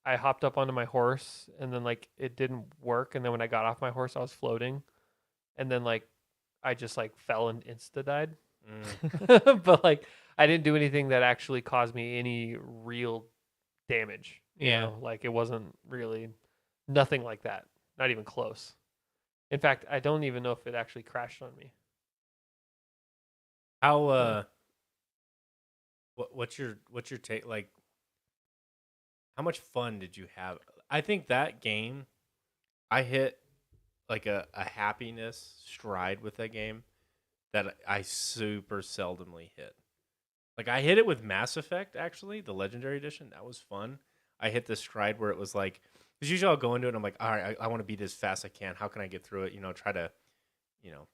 I hopped up onto my horse and then like it didn't work, and then when I got off my horse I was floating, and then like I just like fell and insta died. But like I didn't do anything that actually caused me any real damage. You Yeah. know, like it wasn't really nothing like that. Not even close. In fact, I don't even know if it actually crashed on me. How what's your take, like how much fun did you have? I think that game, I hit like a happiness stride with that game that I super seldomly hit. Like I hit it with Mass Effect, actually, the Legendary Edition. That was fun. I hit this stride where it was like, because usually I'll go into it and I'm like, all right, I want to beat it as fast as I can. How can I get through it? Try to,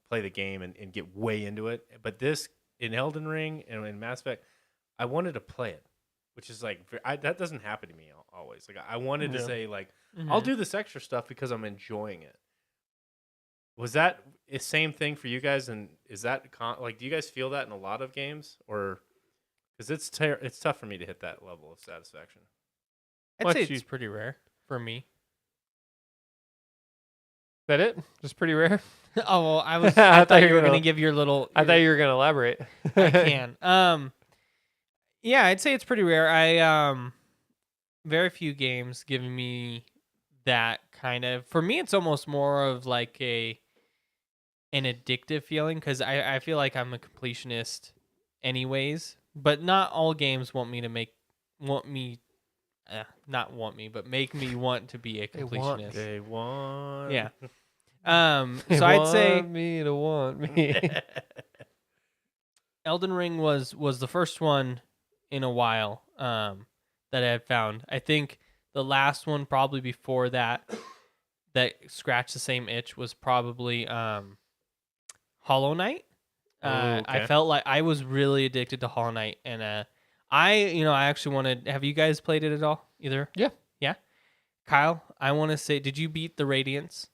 play the game and get way into it. But this in Elden Ring and in Mass Effect, I wanted to play it, which is like that doesn't happen to me always. Like I wanted to Yeah. say like, I'll Mhm. do this extra stuff because I'm enjoying it. Was that the same thing for you guys? And is that like, do you guys feel that in a lot of games, or because it's tough for me to hit that level of satisfaction? I'd Why say don't you- it's pretty rare for me. Is that it? Just pretty rare. Oh well, I I thought you were gonna give your little. I thought you were gonna elaborate. I can. Yeah, I'd say it's pretty rare. Very few games giving me that kind of. For me, it's almost more of like an addictive feeling because I feel like I'm a completionist, anyways. But not all games want me, not want me, but make me want to be a They want completionist. Day one. Yeah. They So I'd want say me to want me. Elden Ring was the first one in a while that I had found. I think the last one probably before that scratched the same itch was probably Hollow Knight. Ooh, I okay. felt like I was really addicted to Hollow Knight, and I actually wanted. Have you guys played it at all? Either? Yeah. Yeah. Kyle, I want to say, did you beat the Radiance?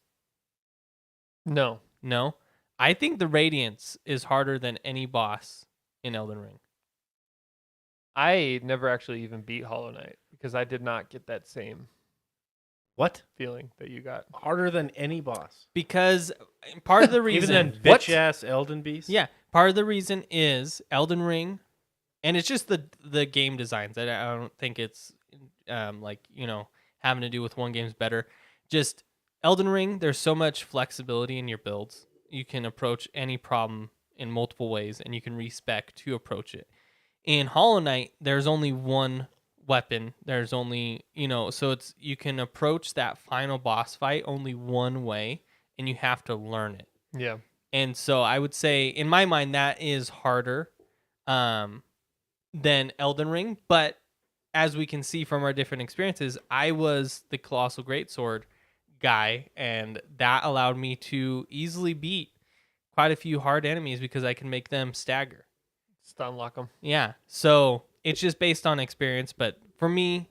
No. No. I think the Radiance is harder than any boss in Elden Ring. I never actually even beat Hollow Knight because I did not get that same What? feeling that you got. Harder than any boss? Because part of the Even reason, then, What? bitch ass Elden Beast. yeah, part of the reason is Elden Ring, and it's just the game designs. I don't think it's like having to do with one game's better. Just Elden Ring, there's so much flexibility in your builds. You can approach any problem in multiple ways, and you can respec to approach it. In Hollow Knight, there's only one weapon. There's only so it's you can approach that final boss fight only one way, and you have to learn it. Yeah. And so I would say, in my mind, that is harder than Elden Ring. But as we can see from our different experiences, I was the Colossal Greatsword guy, and that allowed me to easily beat quite a few hard enemies because I can make them stagger. Stun lock them. Yeah. So it's just based on experience, but for me,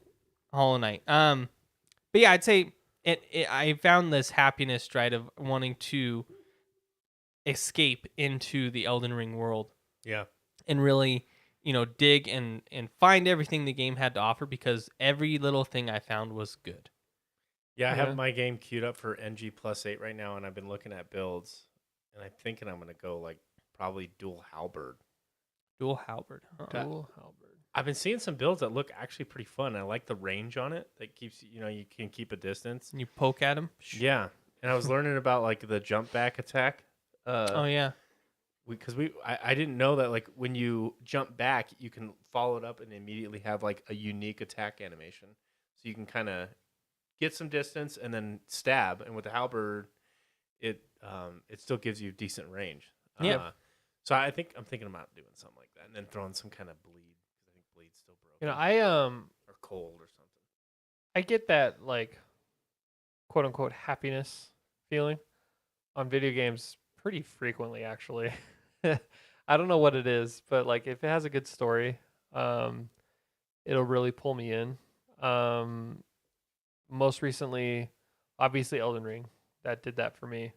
Hollow Knight. But yeah, I'd say I found this happiness stride of wanting to escape into the Elden Ring world Yeah. and really, dig and find everything the game had to offer because every little thing I found was good. Yeah, I Yeah. have my game queued up for NG plus 8 right now, and I've been looking at builds, and I'm thinking I'm gonna go like probably dual halberd. Dual halberd. Huh? Dual halberd. I've been seeing some builds that look actually pretty fun. I like the range on it. That keeps you can keep a distance. And you poke at him. Yeah, and I was learning about like the jump back attack. Oh yeah. Because I didn't know that like when you jump back, you can follow it up and immediately have like a unique attack animation, so you can kind of get some distance and then stab. And with the halberd, it still gives you decent range. Yeah. So I'm thinking about doing something like that, and then throwing some kind of bleed because I think bleed's still broken. Or cold or something. I get that like quote unquote happiness feeling on video games pretty frequently actually. I don't know what it is, but like if it has a good story, it'll really pull me in. Most recently, obviously Elden Ring, that did that for me.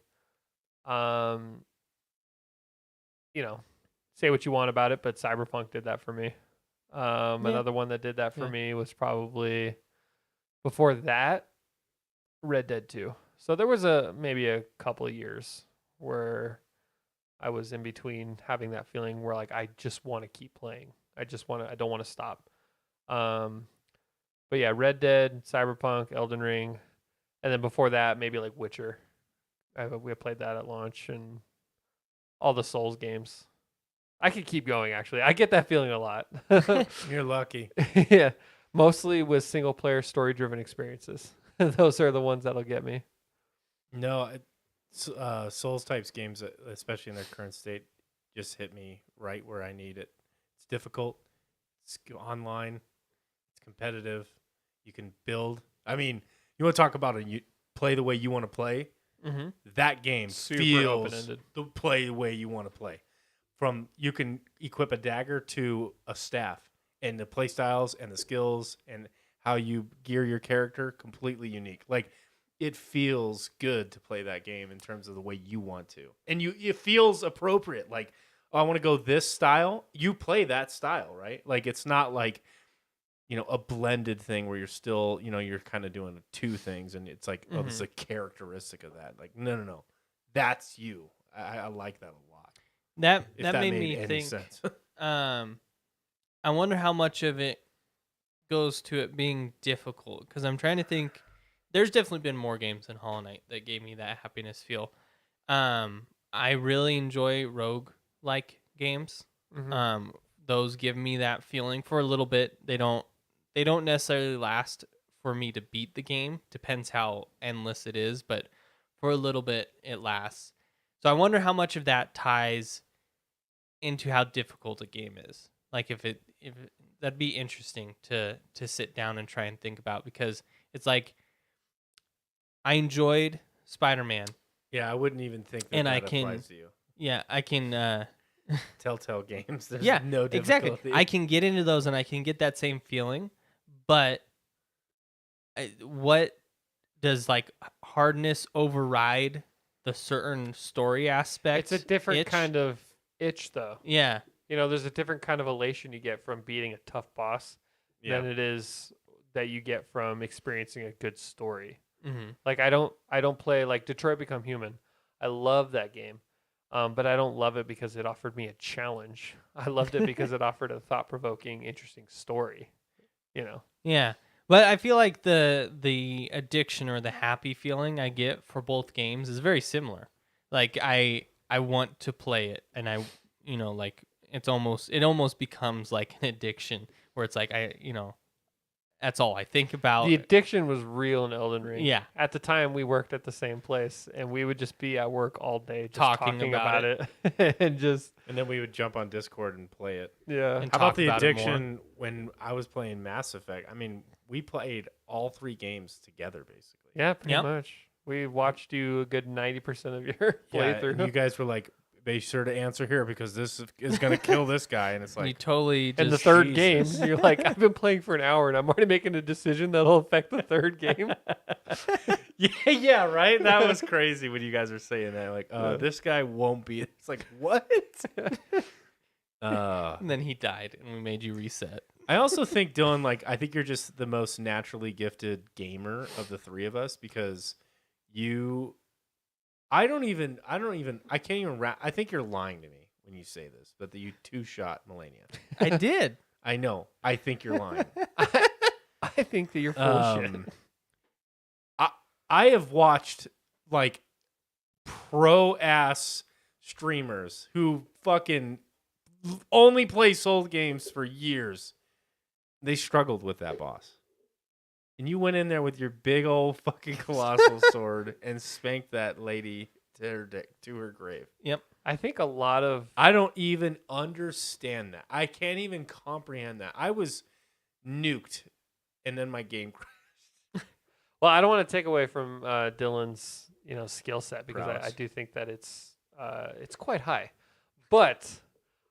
Um, say what you want about it, but Cyberpunk did that for me. Another one that did that for Yeah. me was probably before that, Red Dead 2. So there was maybe a couple of years where I was in between having that feeling where like I just want to keep playing. I don't want to stop. Um, but yeah, Red Dead, Cyberpunk, Elden Ring, and then before that maybe like Witcher. We played that at launch and all the Souls games. I could keep going actually. I get that feeling a lot. You're lucky. Yeah, mostly with single player story driven experiences. Those are the ones that'll get me. No, Souls types games, especially in their current state, just hit me right where I need it. It's difficult. It's online. It's competitive. You can build. I mean, you want to talk about you play the way you want to play. Mm-hmm. That game Super feels open-ended. the play the way you want to play. From you can equip a dagger to a staff, and the play styles and the skills and how you gear your character completely unique. Like it feels good to play that game in terms of the way you want to, and it feels appropriate. Like oh, I want to go this style. You play that style, right? Like it's not like a blended thing where you're still you're kind of doing two things, and it's like oh, this is a characteristic of that. Like no, that's you. I like that a lot. That If that made made me any think. sense. I wonder how much of it goes to it being difficult because I'm trying to think. There's definitely been more games than Hollow Knight that gave me that happiness feel. I really enjoy rogue like games. Mm-hmm. Those give me that feeling for a little bit. They don't necessarily last for me to beat the game. Depends how endless it is, but for a little bit it lasts. So I wonder how much of that ties into how difficult a game is. Like if that'd be interesting to sit down and try and think about because it's like I enjoyed Spider-Man Yeah, I wouldn't even think that and I applies to you. yeah, I can Telltale games. There's yeah, no exactly. difficulty. I can get into those and I can get that same feeling, but what does like hardness override the certain story aspect? It's a different itch? kind of itch, though. Yeah. There's a different kind of elation you get from beating a tough boss than it is that you get from experiencing a good story. Mm-hmm. Like I don't play like Detroit Become Human. I love that game, but I don't love it because it offered me a challenge. I loved it because it offered a thought-provoking, interesting story. Yeah. But I feel like the addiction or the happy feeling I get for both games is very similar. Like I want to play it and I like it almost becomes like an addiction where it's like that's all I think about. The addiction was real in Elden Ring. Yeah. At the time, we worked at the same place, and we would just be at work all day just Talking talking about it, and just And then we would jump on Discord and play it. yeah. And How talk about the about it more. addiction when I was playing Mass Effect? I mean, we played all 3 games together, basically. Yeah, pretty Yep. much. We watched you a good 90% of your Yeah, playthrough. and you guys were like, be sure to answer here because this is going to kill this guy. And it's You like, totally just And the third Jesus. game, you're like, I've been playing for an hour and I'm already making a decision that'll affect the third game. yeah, right? That was crazy when you guys were saying that. Like, Yeah. this guy won't be. It's like, what? and then he died and we made you reset. I also think, Dylan, like, I think you're just the most naturally gifted gamer of the 3 of us because I can't even I think you're lying to me when you say this, but that you 2-shot Melania. I did. I know. I think you're lying. I think that you're full of shit. I have watched like pro ass streamers who fucking only play Souls games for years. They struggled with that boss. And you went in there with your big old fucking colossal sword and spanked that lady to her grave. Yep. I think a lot of I don't even understand that. I can't even comprehend that. I was nuked, and then my game crashed. Well, I don't want to take away from Dylan's skill set because I Prowess. do think that it's quite high, but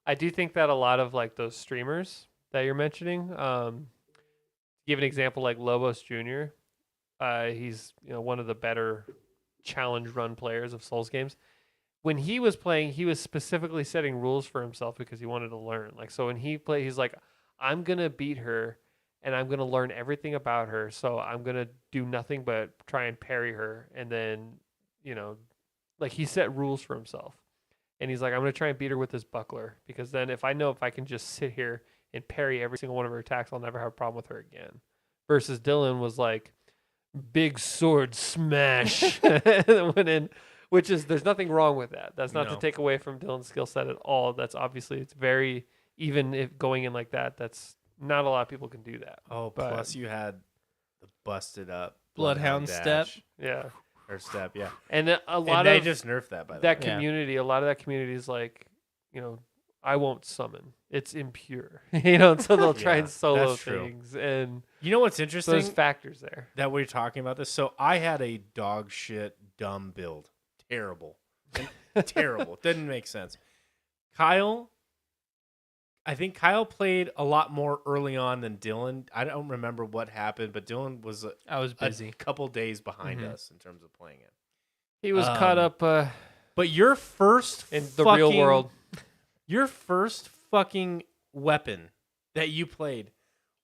I do think that a lot of like those streamers that you're mentioning, give an example like Lobos Jr. He's one of the better challenge run players of Souls games. When he was playing, he was specifically setting rules for himself because he wanted to learn. Like so, when he played, he's like, I'm going to beat her and I'm going to learn everything about her. So I'm going to do nothing but try and parry her. And then, like he set rules for himself. And he's like, I'm going to try and beat her with this buckler because then if I can just sit here and parry every single one of her attacks, I'll never have a problem with her again. Versus Dylan was like, big sword smash. And then went in, which is, there's nothing wrong with that. That's not to No. take away from Dylan's skill set at all. That's obviously, it's very, even if going in like that, that's not a lot of people can do that. Oh, But- plus you had the busted up Bloodhound step. dash, Yeah. or step, yeah. And a And lot they of just nerfed that by the that way. Yeah. community, a lot of that community is like, I won't summon. It's impure. So they'll try Yeah, and solo that's true. things. And You know what's so interesting? there's factors there. That we're talking about this. So I had a dog shit dumb build. Terrible. Terrible. Didn't make sense. I think Kyle played a lot more early on than Dylan. I don't remember what happened, but Dylan was I was a busy. couple days behind Mhm. us in terms of playing it. He was caught up But your first in the real world. Your first fucking weapon that you played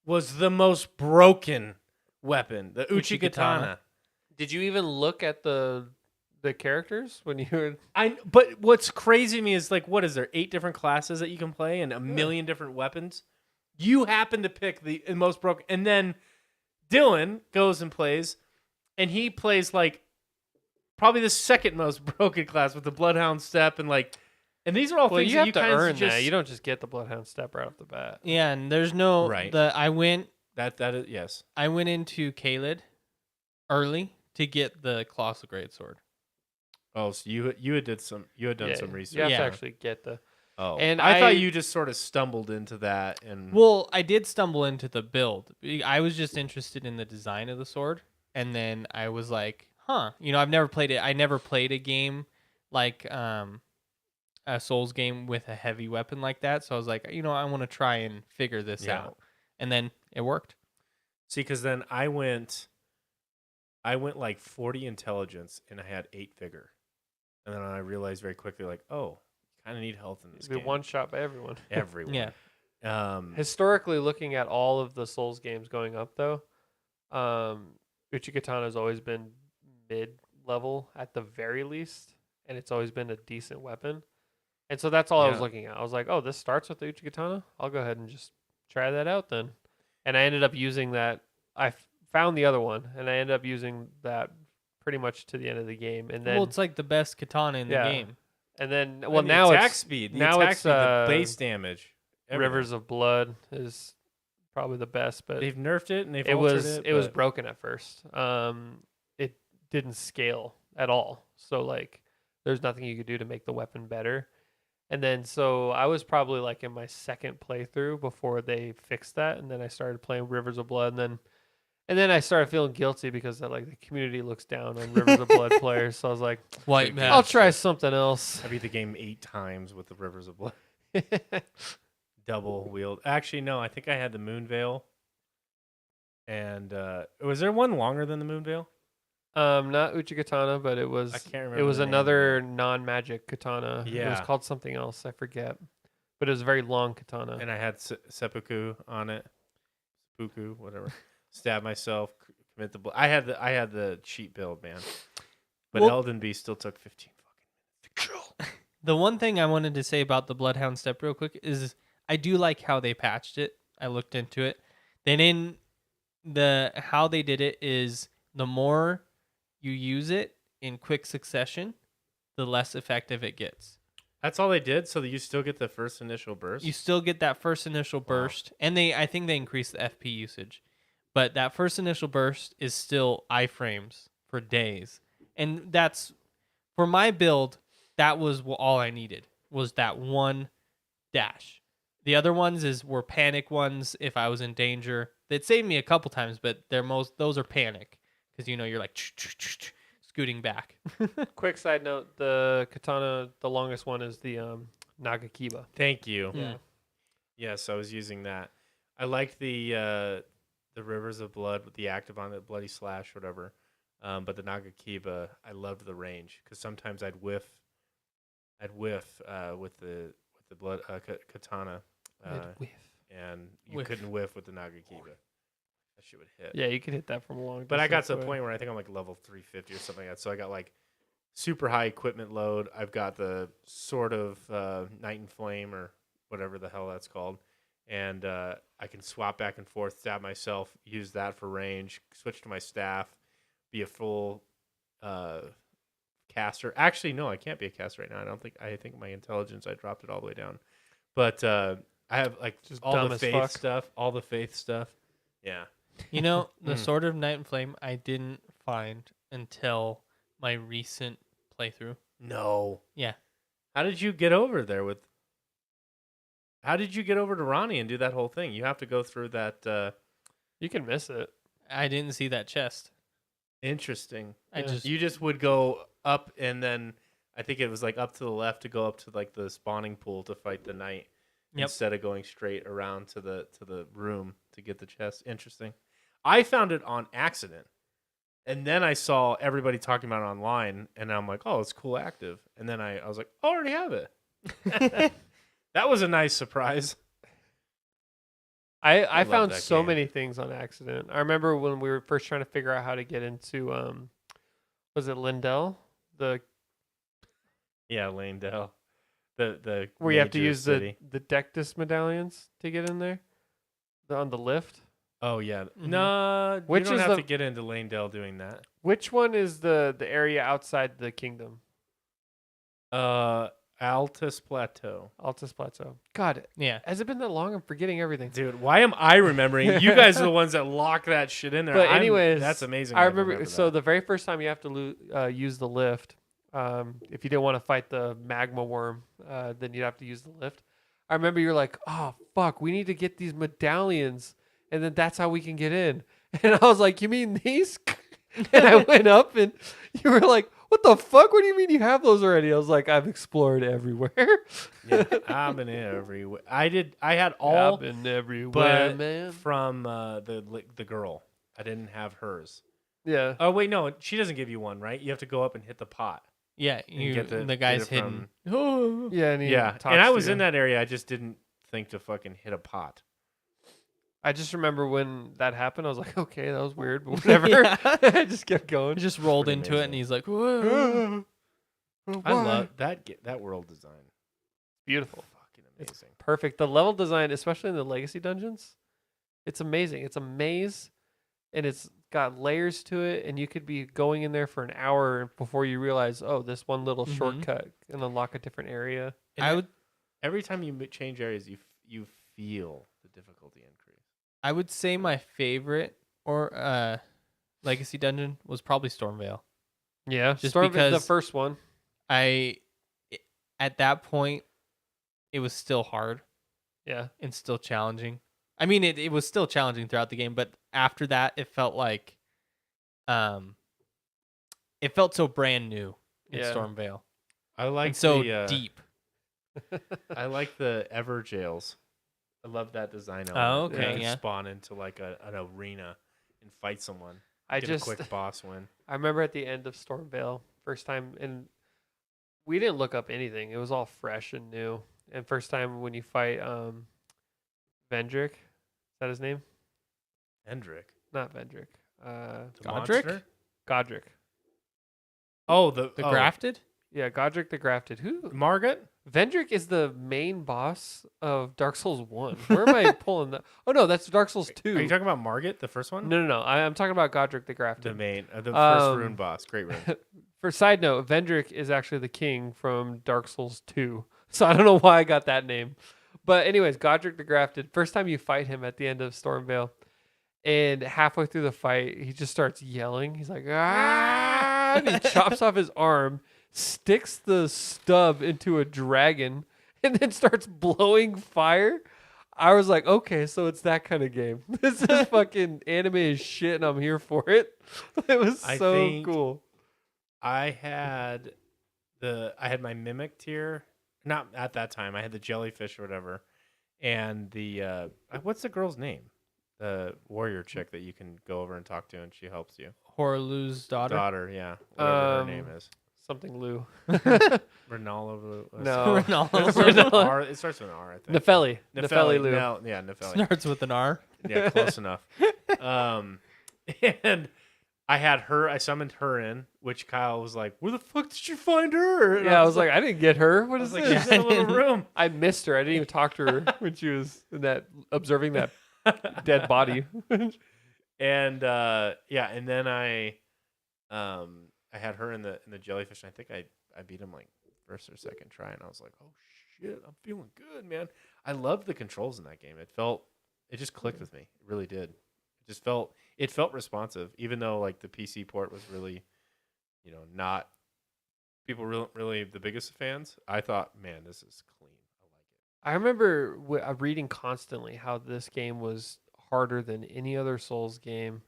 was the most broken weapon, the Uchikatana. Did you even look at the characters when you were? But what's crazy to me is, like, what is there, 8 different classes that you can play and a million different weapons? You happen to pick the most broken, and then Dylan goes and plays, and he plays like probably the second most broken class with the Bloodhound Step, and these are all Well, things you that have you to kind earn of just that. You don't just get the Bloodhound Step right off the bat. Yeah, and there's no Right. I went that is yes. I went into Kaled early to get the colossal greatsword. Oh, so you had done some You research. have Yeah. to actually get the. Oh, And I I- thought you just sort of stumbled into that and Well, I did stumble into the build. I was just interested in the design of the sword, and then I was like, "Huh, I've never played it. I never played a game like a Souls game with a heavy weapon like that." So I was like, I want to try and figure this Yeah. out, and then it worked. see, because then I went like 40 intelligence and I had 8 vigor, and then I realized very quickly, like, oh, kind of need health in this Be game. one shot by everyone. Everyone. Yeah. Historically, looking at all of the Souls games going up, though, Uchikatana has always been mid-level at the very least, and it's always been a decent weapon. And so that's all I was Yeah. looking at. I was like, oh, this starts with the Uchikatana? I'll go ahead and just try that out then. And I ended up using that. I found the other one, and I ended up using that pretty much to the end of the game. And then, Well, it's like the best katana in the Yeah. game. and then, And well, the now attack it's speed, now it's, the base damage, everything. Rivers of Blood is probably the best, but They've nerfed it and they've it altered was it. it was but- broken at first. It didn't scale at all. So like there's nothing you could do to make the weapon better. And then so I was probably like in my second playthrough before they fixed that, and then I started playing Rivers of Blood, and then I started feeling guilty because like the community looks down on Rivers of Blood players. So I was like, White Big man. I'll try something else. I beat the game 8 times with the Rivers of Blood. Double wheeled. Actually, no, I think I had the Moon Veil. And was there one longer than the Moon Veil? Not Uchikatana, but it was I can't remember. it was the name of another it. non-magic katana. It was Yeah. called something else. I forget. But it was a very long katana. And I had seppuku on it. Seppuku, whatever. Stab myself, commit the I had the cheat build, man. But Well- Elden Beast still took 15 fucking minutes to kill. The one thing I wanted to say about the Bloodhound Step real quick is I do like how they patched it. I looked into it. They didn't how they did it is the more you use it in quick succession, the less effective it gets. That's all they did, so that you still get the first initial burst. You still get that first initial burst, and I think they increased the FP usage. But that first initial burst is still iframes for days. And that's for my build, that was all I needed was that one dash. The other ones were panic ones if I was in danger. They'd saved me a couple times, but those are panic because you're like scooting back. Quick side note: the katana, the longest one is the Nagakiba. Thank you. Yeah. Yes, I was using that. I liked the Rivers of Blood with the active on it, Bloody Slash, whatever. But the Nagakiba, I loved the range because sometimes I'd whiff with the blood katana. and you Whiff. couldn't whiff with the Nagakiba. That shit would hit. Yeah, you could hit that from a long distance. But I got to the away. point where I think I'm like level 350 or something like that. So I got like super high equipment load. I've got the sort of Night and Flame or whatever the hell that's called. And I can swap back and forth, stab myself, use that for range, switch to my staff, be a full caster. Actually, no, I can't be a caster right now. I think my intelligence, I dropped it all the way down. But I have like Just all dumb the as faith fuck. stuff, all the faith stuff. Yeah. You know, the Mm. Sword of Night and Flame I didn't find until my recent playthrough. No. Yeah. How did you get over there with? How did you get over to Ronnie and do that whole thing? You have to go through that. You can miss it. I didn't see that chest. Interesting. I Yeah. just You just would go up, and then I think it was like up to the left to go up to like the spawning pool to fight the knight, Yep. instead of going straight around to the room to get the chest. Interesting. I found it on accident, and then I saw everybody talking about it online, and I'm like, oh, it's cool, active. And then I was like, I already have it. That was a nice surprise. I love found that so game. many things on accident. I remember when we were first trying to figure out how to get into was it Lindell? The Yeah, Lane Dell. The where you have to major use city. the Dectus medallions to get in there? On the lift? Oh yeah. Mhm. No, Which you don't is have the- to get into Lane Dell doing that. Which one is the area outside the kingdom? Altus Plateau. Altus Plateau. God, yeah. has it been that long? I'm forgetting everything. Dude, why am I remembering? You guys are the ones that lock that shit in there. But anyways, that's amazing. I that remember. So that. the very first time you have to use the lift, if you didn't want to fight the magma worm, then you'd have to use the lift. I remember you're like, "Oh fuck, we need to get these medallions, and then that's how we can get in." And I was like, "You mean these?" And I went up, and you were like, "What the fuck? What do you mean you have those already?" I was like, "I've explored everywhere." Yeah, I've been everywhere. I had all I've been everywhere, but man. from the girl. I didn't have hers. Yeah. Oh wait, no, she doesn't give you one, right? You have to go up and hit the pot. Yeah, And you get the, get guy's it hidden. Yeah, and he Yeah, talks and I to was you. in that area. I just didn't think to fucking hit a pot. I just remember when that happened, I was like, okay, that was weird, but whatever. Yeah. I just kept going. He just rolled pretty into it and amazing. he's like, whoa. I love that world design. Beautiful. Fucking It's amazing. perfect. The level design, especially in the legacy dungeons, it's amazing. It's a maze, and it's got layers to it, and you could be going in there for an hour before you realize, oh, this one little Mhm. shortcut can unlock a different area. And I would every time you change areas, you feel the difficulty increase. I would say my favorite or legacy dungeon was probably Stormvale. Yeah, Just the because- first one. At that point it was still hard Yeah, and still challenging. I mean it was still challenging throughout the game, but after that it felt like it felt so brand new in Yeah. Stormvale. I like And so the, deep. I like the Ever jails. I love that design. Oh, element. okay, You can yeah. Spawn into like an arena and fight someone. I Get just a quick boss win. I remember at the end of Stormvale, first time, and we didn't look up anything. It was all fresh and new. And first time when you fight Vendrick, is that his name? Hendrick. Not Vendrick. The Godric? monster? Godric. Oh, the Grafted? Yeah, Godric the Grafted. Who? Margaret. Vendrick is the main boss of Dark Souls 1. Where am I pulling that? Oh, no, that's Dark Souls 2. Are you talking about Margaret, the first one? No. I'm talking about Godric the The Grafted. main, the first Um, rune boss. Great rune. For side note, Vendrick is actually the king from Dark Souls 2. So I don't know why I got that name. But anyways, Godric the Grafted, first time you fight him at the end of Stormvale, and halfway through the fight, he just starts yelling. He's like, ah! And he chops off his arm, sticks the stub into a dragon, and then starts blowing fire. I was like, okay, so it's that kind of game. This is fucking anime as shit, and I'm here for it. It was I so think- cool. I had my mimic tier. Not at that time. I had the jellyfish or whatever, and the what's the girl's name? The warrior chick that you can go over and talk to, and she helps you. Horlu's daughter. Daughter, yeah, whatever her name is. something Lou. Ronaldo. No. Ronaldo. It starts with an R. It starts with an R, I think. Nefelli Lou. No, yeah, Nefelli. Starts with an R. Yeah, close enough. And I had her. I summoned her in, which Kyle was like, "Where the fuck did you find her?" And Yeah, I was like, I didn't get her. What I is was like, this? "She's in a little room." I missed her. I didn't even talk to her when she was in that observing that dead body. And yeah, and then I had her in the jellyfish. And I think I beat him like first or second try, and I was like, "Oh shit, I'm feeling good, man." I loved the controls in that game. It just clicked with me. It really did. It felt responsive, even though like the PC port was really, not people really the biggest fans. I thought, man, this is clean. I like it. I remember reading constantly how this game was harder than any other Souls game.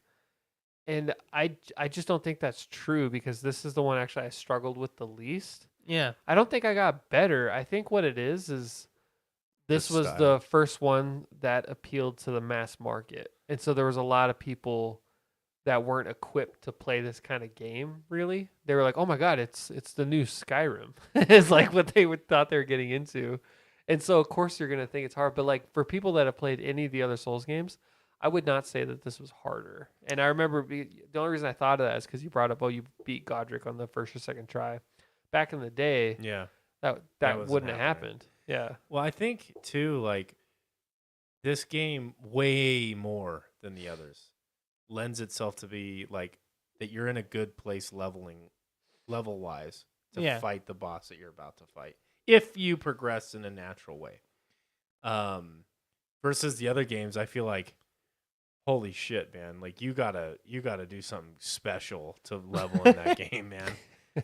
And I just don't think that's true because this is the one actually I struggled with the least. Yeah. I don't think I got better. I think what it is this The was style. the first one that appealed to the mass market. And so there was a lot of people that weren't equipped to play this kind of game, really. They were like, "Oh my god, it's the new Skyrim." It's like what they thought they were getting into. And so of course you're going to think it's hard, but like for people that have played any of the other Souls games, I would not say that this was harder. And I remember the only reason I thought of that is cuz you brought up, "Oh, you beat Godric on the first or second try." Back in the day, Yeah. that wasn't wouldn't have happening. happened. Yeah. Well, I think too, like this game way more than the others lends itself to be like that you're in a good place level wise to Yeah. fight the boss that you're about to fight if you progress in a natural way. Versus the other games, I feel like holy shit, man, like you gotta do something special to level in that game, man.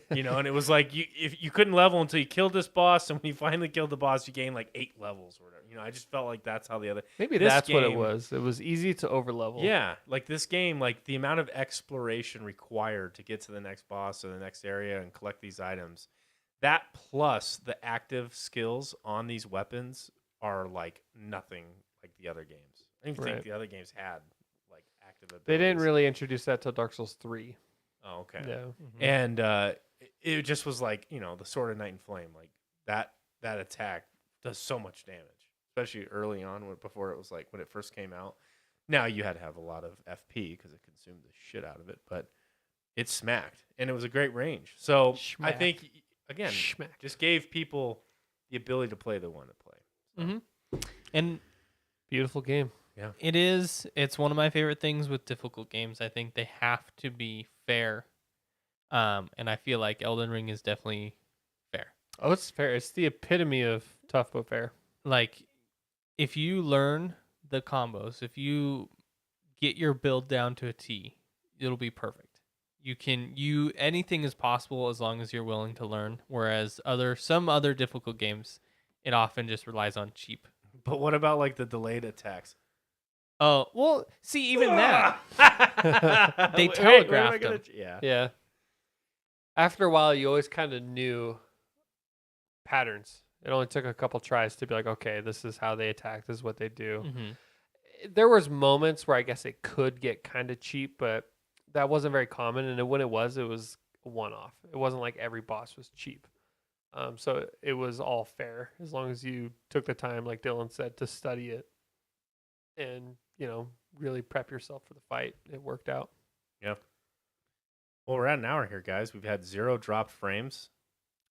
And it was like if you couldn't level until you killed this boss, and when you finally killed the boss, you gained like 8 levels or whatever. I just felt like that's how the other Maybe this that's what it game- was. It was easy to overlevel. Yeah, like this game, like the amount of exploration required to get to the next boss or the next area and collect these items, that plus the active skills on these weapons are like nothing like the other games. I don't even think Right. the other games had like active abilities. They didn't really introduce that till Dark Souls 3. Oh, okay. Yeah. And it just was like the Sword of Night and Flame, like that attack does so much damage, especially early on before it was like when it first came out. Now you had to have a lot of FP because it consumed the shit out of it, but it smacked and it was a great range. So I Schmacked. think again, Schmacked. just gave people the ability to play the one to play. So, And Beautiful game. it's one of my favorite things with difficult games. I think they have to be fair. And I feel like Elden Ring is definitely fair. Oh, it's fair. It's the epitome of tough but fair. Like if you learn the combos, if you get your build down to a T, it'll be perfect. Anything is possible as long as you're willing to learn. Whereas some other difficult games, it often just relies on cheap. but what about like the delayed attacks? Oh, well, see, even that. They Wait, where am I telegraphed gonna- them. Yeah. Yeah. After a while, you always kind of knew patterns. It only took a couple tries to be like, okay, this is how they attack. This is what they do. There was moments where I guess it could get kind of cheap, but that wasn't very common. And when it was a one-off. It wasn't like every boss was cheap. So it was all fair as long as you took the time, like Dylan said, to study it and, really prep yourself for the fight. It worked out. Well, we're at an hour here, guys. We've had 0 dropped frames.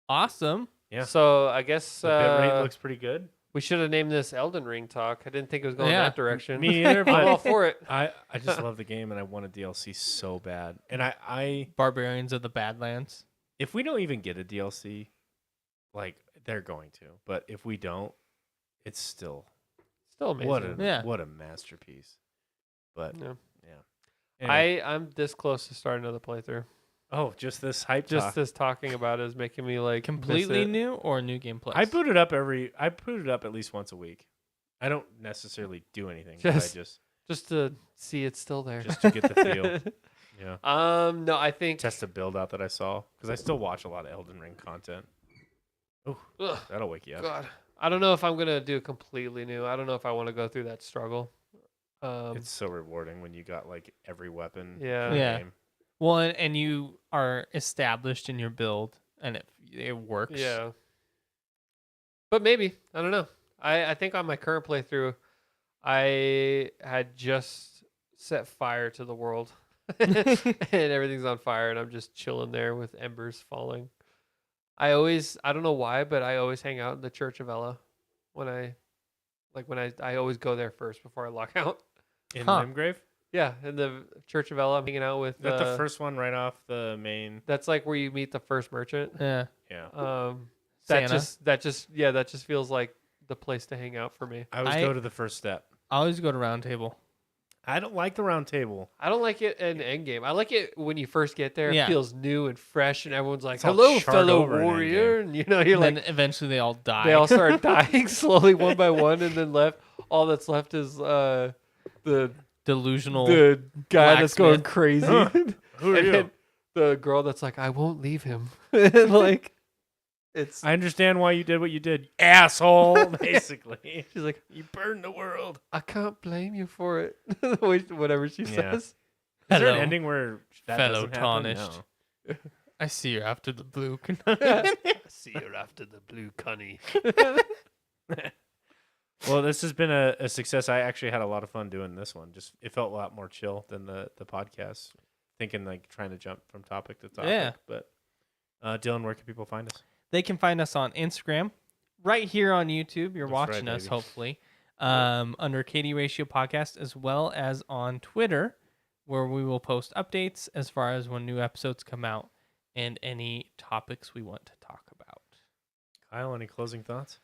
Awesome. Yeah. So I guess The bitrate looks pretty good. we should have named this Elden Ring talk. I didn't think it was going Yeah. that direction. Me either, I'm all but for it. I just love the game and I want a DLC so bad. And I Barbarians of the Badlands. if we don't even get a DLC, like they're going to, but if we don't, it's still Still amazing. what a masterpiece. But Yeah. Anyway. I'm this close to starting another playthrough. Just this hype Just talk. this talking about it is making me like Completely miss it. new or new game plus? I boot it up at least once a week. I don't necessarily do anything. But I Just to see it's still there. just to get the feel. Yeah. No, I think Test a build out that I saw because I still watch a lot of Elden Ring content. Oh, Ugh, that'll wake you up. God. I don't know if I'm gonna do completely new. I don't know if I want to go through that struggle. It's so rewarding when you got like every weapon. Yeah. in the Yeah. game. Well, and you are established in your build, and it works. Yeah. But maybe. I don't know. I think on my current playthrough, I had just set fire to the world. And everything's on fire, and I'm just chilling there with embers falling. I don't know why, but I always hang out in the Church of Ella when I always go there first before I log out. In Huh. Limgrave? Yeah, in the Church of Ella, I'm hanging out with. Is that the first one right off the main? That's like where you meet the first merchant. Yeah. Yeah. That Santa. just feels like the place to hang out for me. I always go to the first step. I always go to Round Table. I don't like the round table. I don't like it in Endgame. I like it when you first get there. Yeah. It feels new and fresh, and everyone's like, It's all "Hello, charred fellow over in warrior!" And you're And like, then eventually they all die. they all start dying slowly one by one, and then all that's left is the Delusional. guy that's going blacksmith. crazy, Who are and you? then the girl that's like, "I won't leave him." And like, it's I understand why you did what you did, asshole. Basically, she's like, you burned the world. "I can't blame you for it." Whatever she Yeah. says. Is there Hello, an ending where that fellow doesn't happen? tarnished. No. I see you're after the blue. See you after the blue cunny. Well, this has been a success. I actually had a lot of fun doing this one. Just it felt a lot more chill than the podcast. Thinking like trying to jump from topic to topic. Yeah. But Dylan, where can people find us? They can find us on Instagram, right here on YouTube. You're That's watching right, us, baby. hopefully, under Katie Ratio Podcast, as well as on Twitter, where we will post updates as far as when new episodes come out and any topics we want to talk about. Kyle, any closing thoughts?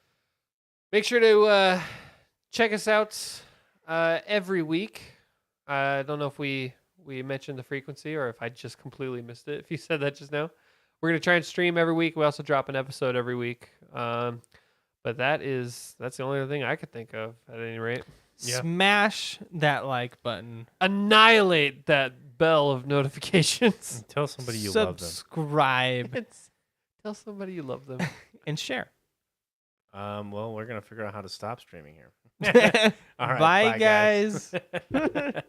Make sure to check us out every week. I don't know if we mentioned the frequency or if I just completely missed it. If you said that just now, we're gonna try and stream every week. We also drop an episode every week. But that's the only other thing I could think of at any rate. Yeah. Smash that like button. Annihilate that bell of notifications. Tell somebody you love them. Subscribe Tell somebody you love them. and share. Well, we're gonna figure out how to stop streaming here. All right, Bye, guys. guys.